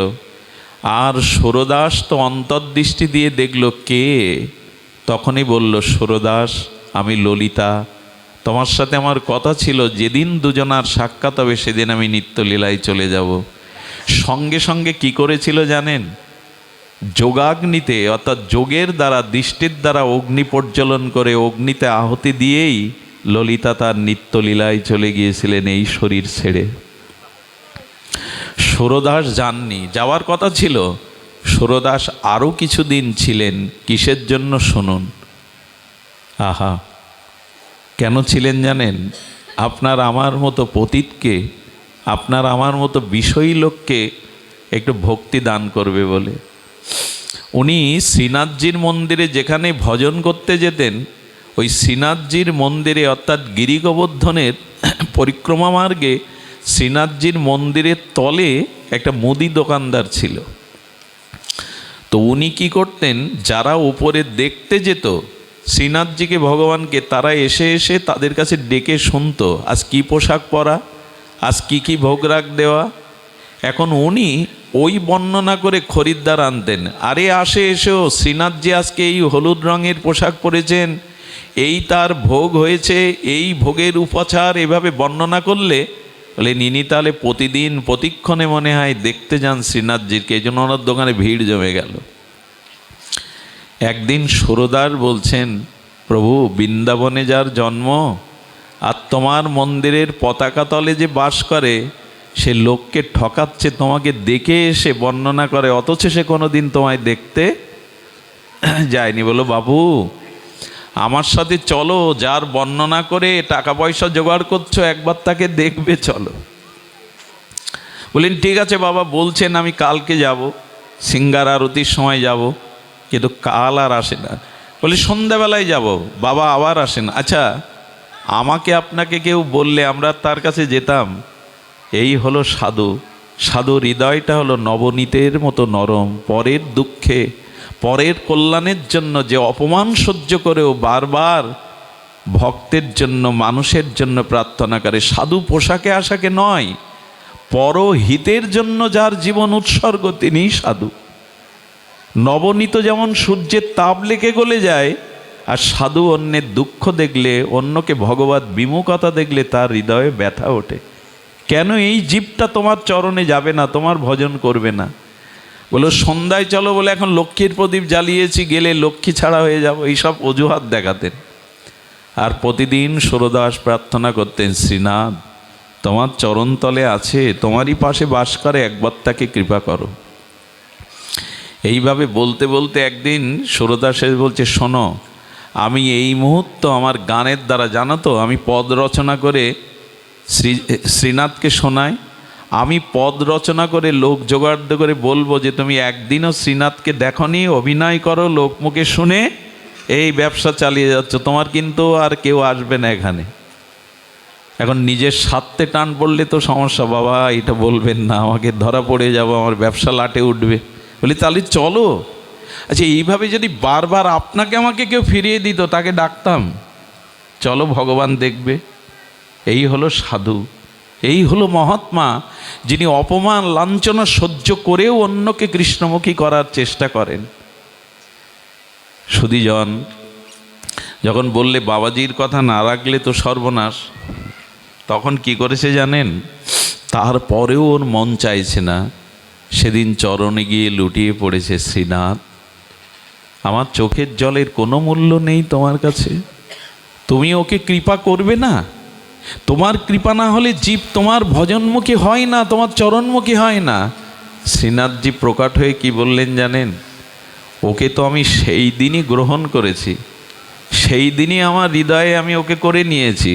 আর সুরদাস তো অন্তর্দৃষ্টি দিয়ে দেখল কে। তখনই বলল, সুরদাস, আমি ললিতা। তোমার সাথে আমার কথা ছিল, যেদিন দুজনার সাক্ষাৎ হবে সেদিন আমি নিত্যলীলায় চলে যাব। সঙ্গে সঙ্গে কি করেছিল জানেন? যোগাগ্নিতে, অর্থাৎ যোগের দ্বারা, দৃষ্টির দ্বারা অগ্নি প্রজ্বলন করে অগ্নিতে আহুতি দিয়েই ললিতা তার নিত্যলীলায় চলে গিয়েছিলেন এই শরীর ছেড়ে। সুরদাস যাননি, যাওয়ার কথা ছিল। সুরদাস আরও কিছুদিন ছিলেন। কিসের জন্য শুনুন। আহা, কেন ছিলেন জানেন? আপনার আমার মতো পতিতকে, আপনার আমার মতো বিষয়ী লোককে একটু ভক্তি দান করবে বলে। উনি শ্রীনাথজির মন্দিরে যেখানে ভজন করতে যেতেন, ওই শ্রীনাথজির মন্দিরে, অর্থাৎ গিরি গোবর্ধনের পরিক্রমা মার্গে শ্রীনাথজির মন্দিরের তলে একটা মুদি দোকানদার ছিল। তো উনি কি করতেন, যারা উপরে দেখতে যেত শ্রীনাথজিকে, ভগবানকে, তারা এসে এসে তাদের কাছে ডেকে শুনতো আজ কী পোশাক পরা, আজ কী ভোগরাগ দেওয়া। এখন উনি ওই বর্ণনা করে খরিদ্দার আনতেন। আরে আসে এসেও শ্রীনাথজি আজকে এই হলুদ রঙের পোশাক পরেছেন, এই তার ভোগ হয়েছে, এই ভোগের উপাচার, এভাবে বর্ণনা করলে বলে নিনি তাহলে প্রতিদিন প্রতিক্ষণে মনে হয় দেখতে যান শ্রীনাথজিকে। এই জন্য ওনার দোকানে ভিড় জমে গেল। একদিন সুরদাস বলছেন, প্রভু, বৃন্দাবনে যার জন্ম আর তোমার মন্দিরের পতাকা তলে যে বাস করে, সে লোককে ঠকাচ্ছে, তোমাকে দেখে এসে বর্ণনা করে, অথচ সে কোনো দিন তোমায় দেখতে যায়নি। বলো, বাবু, আমার সাথে চলো, যার বর্ণনা করে টাকা পয়সা জোগাড় করছো, একবার তাকে দেখবে, চলো। বলেন, ঠিক আছে বাবা, বলছেন, আমি কালকে যাব, সিঙ্গার আরতির সময় যাব। কিন্তু কাল আর আসে না। বলি, সন্ধ্যাবেলায় যাব। বাবা আবার আসেন। আচ্ছা, আমাকে আপনাকে কেউ বললে আমরা তার কাছে যেতাম। এই হলো সাধু। সাধু হৃদয়টা হলো নবনীতের মতো নরম। পরের দুঃখে, পরের কল্যাণের জন্য যে অপমান সহ্য করেও বারবার ভক্তের জন্য, মানুষের জন্য প্রার্থনা করে। সাধু পোশাকে আশাকে নয়, পরহিতের জন্য যার জীবন উৎসর্গ, তিনিই সাধু। নবনীত যেমন সূর্যের তাপ লেগে গলে যায়, আর সাধু অন্যের দুঃখ দেখলে, অন্যকে ভগবত বিমুখতা দেখলে তার হৃদয়ে ব্যথা ওঠে। কেন এই জীবটা তোমার চরণে যাবে না, তোমার ভজন করবে না? বলো, সন্ধ্যায় চলো বলে এখন লক্ষ্মীর প্রদীপ জ্বালিয়েছি, গেলে লক্ষ্মী ছাড়া হয়ে যাব, এইসব অজুহাত দেখাতেন। আর প্রতিদিন সুরদাস প্রার্থনা করতেন, শ্রীনাথ, তোমার চরণতলে আছে, তোমারই পাশে বাস করে, একবার তাকে কৃপা করো। এইভাবে বলতে বলতে একদিন সুরদাস বলছে, শোনো, আমি এই মুহূর্ত আমার গানের দ্বারা, জানো তো, আমি পদ রচনা করে শ্রীনাথকে শোনাই। আমি পদ রচনা করে লোক জোগাড় করে বলবো যে তুমি একদিনও শ্রীনাথকে দেখনি, অভিনয় করো, লোক মুখে শুনে এই ব্যবসা চালিয়ে যাচ্ছ, তোমার কিন্তু আর কেউ আসবে না এখানে। এখন নিজের স্বার্থে টান পড়লে তো সমস্যা। বাবা, এটা বলবেন না, আমাকে ধরা পড়ে যাব, আমার ব্যবসা লাটে উঠবে। বলি, তাহলে চলো। আচ্ছা, এইভাবে যদি বারবার আপনাকে আমাকে কেউ ফিরিয়ে দিত, তাকে ডাকতাম, চলো ভগবান দেখবে। এই হলো সাধু, এই হলো মহাত্মা, যিনি অপমান লাঞ্ছনা সহ্য করেও অন্যকে কৃষ্ণমুখী করার চেষ্টা করেন। সুধীজন, যখন বললে বাবাজির কথা না রাখলে তো সর্বনাশ, তখন কি করেছে জানেন? তারপরেও ওর মন চাইছে না। সেদিন চরণে গিয়ে লুটিয়ে পড়েছে, শ্রীনাথ, আমার চোখের জলের কোনো মূল্য নেই তোমার কাছে, তুমি ওকে কৃপা করবে না? তোমার কৃপা না হলে জীব তোমার ভজনমুখী হয় না, তোমার চরণমুখী হয় না। শ্রীনাথজি প্রকট হয়ে কি বললেন জানেন? ওকে তো আমি সেই দিনই গ্রহণ করেছি, সেই দিনই আমার হৃদয়ে আমি ওকে করে নিয়েছি,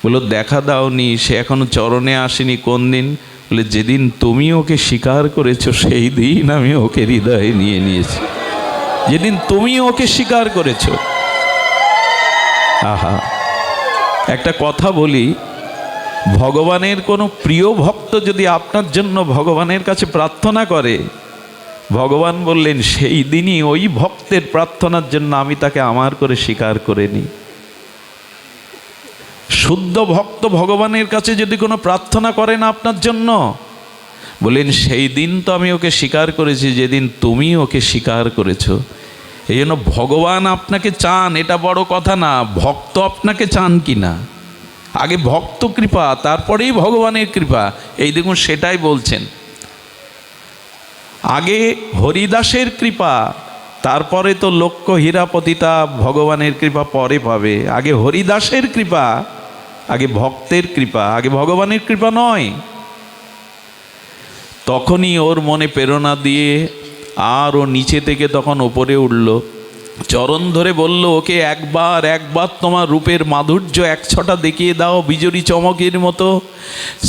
বললো দেখা দাওনি, সে এখনো চরণে আসেনি। কোন দিন? বলে যেদিন তুমি ওকে স্বীকার করেছো সেই দিন আমি ওকে হৃদয়ে নিয়ে নিয়েছি, যেদিন তুমি ওকে স্বীকার করেছো। আহা, একটা কথা বলি, ভগবানের কোনো প্রিয় ভক্ত যদি আপনার জন্য ভগবানের কাছে প্রার্থনা করে, ভগবান বললেন সেই দিনই ওই ভক্তের প্রার্থনার জন্য আমি তাকে আমার করে স্বীকার করে নিই। শুদ্ধ ভক্ত ভগবানের কাছে যদি কোনো প্রার্থনা করেন আপনার জন্য, বলেন সেই দিন তো আমি ওকে স্বীকার করেছি যেদিন তুমি ওকে স্বীকার করেছো। এই জন্য ভগবান আপনাকে চান, এটা বড় কথা না, ভক্ত আপনাকে চান কি না। আগে ভক্ত কৃপা, তারপরেই ভগবানের কৃপা। এই দেখুন সেটাই বলছেন, আগে হরিদাসের কৃপা, তারপরে তো লক্ষ্য হীরাপতিতা ভগবানের কৃপা পরে পাবে। আগে হরিদাসের কৃপা, আগে ভক্তের কৃপা, আগে ভগবানের কৃপা নয়। তখনই ওর মনে প্রেরণা দিয়ে আর ও নিচে থেকে তখন ওপরে উঠল, চরণ ধরে বলল ওকে একবার তোমার রূপের মাধুর্য এক ছটা দেখিয়ে দাও, বিজুরি চমকের মতো।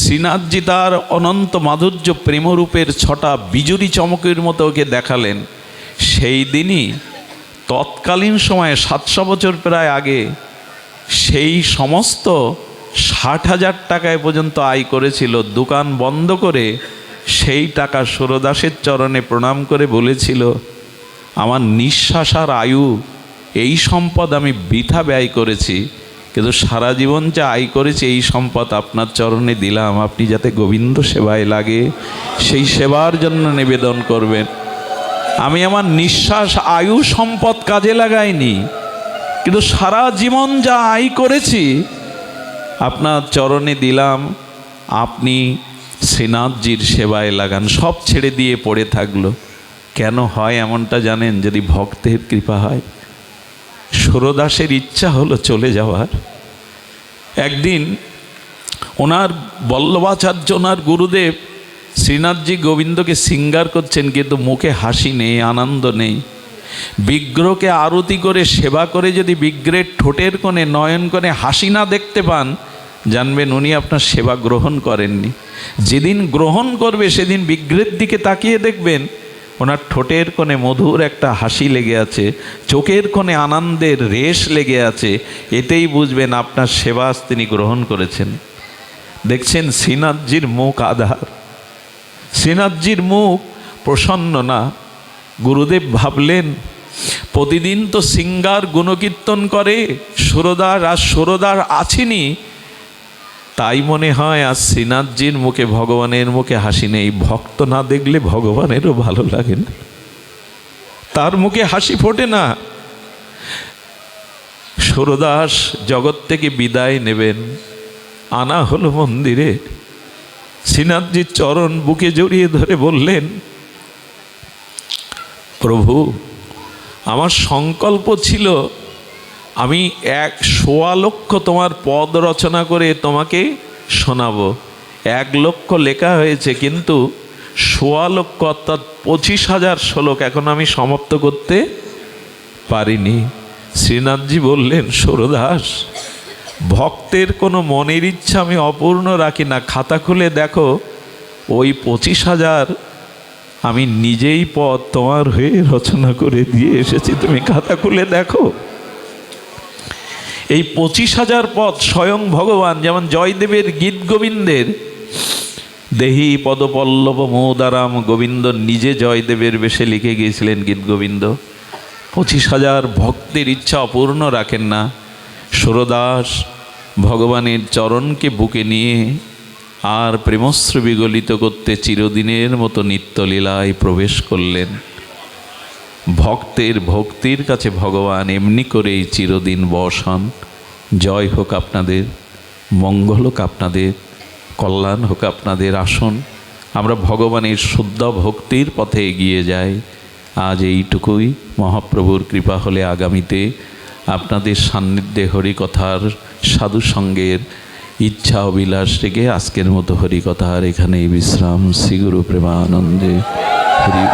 শ্রীনাথজি তার অনন্ত মাধুর্য প্রেমরূপের ছটা বিজুরি চমকের মতো ওকে দেখালেন। সেই দিনই তৎকালীন সময়ে 700 বছর প্রায় আগে সেই সমস্ত 60,000 টাকায় পর্যন্ত আয় করেছিল, দোকান বন্ধ করে সেই টাকা সুরদাসের চরণে প্রণাম করে বলেছিল, আমার নিঃশ্বাস আর আয়ু এই সম্পদ আমি বৃথা ব্যয় করেছি, কিন্তু সারা জীবন যা আয় করেছি এই সম্পদ আপনার চরণে দিলাম, আপনি যাতে গোবিন্দ সেবায় লাগে সেই সেবার জন্য নিবেদন করবেন। আমি আমার নিঃশ্বাস আয়ু সম্পদ কাজে লাগাইনি, কিন্তু সারা জীবন যা আয় করেছি আপনার চরণে দিলাম, আপনি শ্রীনাথজির সেবায় লাগান। সব ছেড়ে দিয়ে পড়ে থাকলো। কেন হয় এমনটা জানেন? যদি ভক্তের কৃপা হয়। সুরদাসের ইচ্ছা হলো চলে যাওয়ার। একদিন ওনার বল্লভাচার্য, ওনার গুরুদেব শ্রীনাথজি গোবিন্দকে শৃঙ্গার করছেন, কিন্তু মুখে হাসি নেই, আনন্দ নেই। বিগ্রহকে আরতি করে সেবা করে যদি বিগ্রহের ঠোঁটের কোণে নয়ন কোণে হাসি না দেখতে পান, জানবেন উনি আপনার সেবা গ্রহণ করেননি। যেদিন গ্রহণ করবে সেদিন বিগ্রহের দিকে তাকিয়ে দেখবেন ওনার ঠোঁটের কোণে মধুর একটা হাসি লেগে আছে, চোখের কোণে আনন্দের রেশ লেগে আছে, এতেই বুঝবেন আপনার সেবা তিনি গ্রহণ করেছেন। দেখছেন শ্রীনাথজির মুখ আধার, শ্রীনাথজির মুখ প্রসন্ন না। গুরুদেব ভাবলেন প্রতিদিন তো সিঙ্গার গুণকীর্তন করে সুরদার, আর সুরদার আছেনি, তাই মনে হয় আর শ্রীনাথজির মুখে ভগবানের মুখে হাসি নেই। ভক্ত না দেখলে ভগবানেরও ভালো লাগে না, তার মুখে হাসি ফোটে না। সুরদাস জগৎ থেকে বিদায় নেবেন, আনা হলো মন্দিরে। শ্রীনাথজির চরণ বুকে জড়িয়ে ধরে বললেন, প্রভু আমার সংকল্প ছিল আমি 1.25 লক্ষ তোমার পদ রচনা করে তোমাকে শোনাবো। 1 লক্ষ লেখা হয়েছে, কিন্তু 1.25 লক্ষ অর্থাৎ 25,000 শ্লোক এখন আমি সমাপ্ত করতে পারিনি। শ্রীনাথজি বললেন, সুরদাস ভক্তের কোনো মনের ইচ্ছা আমি অপূর্ণ রাখি না, খাতা খুলে দেখো ওই 25,000 আমি নিজেই পদ তোমার হয়ে রচনা করে দিয়ে এসেছি, তুমি খাতা খুলে দেখো। এই 25,000 পদ স্বয়ং ভগবান, যেমন জয়দেবের গীত গোবিন্দের দেহি পদপল্লব মোদারাম, গোবিন্দ নিজে জয়দেবের বেশে লিখে গিয়েছিলেন গীত গোবিন্দ। 25,000 ভক্তের ইচ্ছা অপূর্ণ রাখেন না। সুরদাস ভগবানের চরণকে বুকে নিয়ে আর প্রেমশ্রু বিগলিত করতে চিরদিনের মতো নিত্যলীলায় প্রবেশ করলেন। ভক্তের ভক্তির কাছে ভগবান এমনি করেই চিরদিন বশ হন। জয় হোক আপনাদের, মঙ্গল হোক আপনাদের, কল্যাণ হোক আপনাদের। আসুন আমরা ভগবানের শুদ্ধ ভক্তির পথে এগিয়ে যাই। আজ এইটুকুই। মহাপ্রভুর কৃপা হলে আগামীতে আপনাদের সান্নিধ্যে হরিকথার সাধুসঙ্গের ইচ্ছা অভিলাষ রেখে আজকের মতো হরিকথার এখানেই বিশ্রাম। শ্রীগুরু প্রেমানন্দে হরি।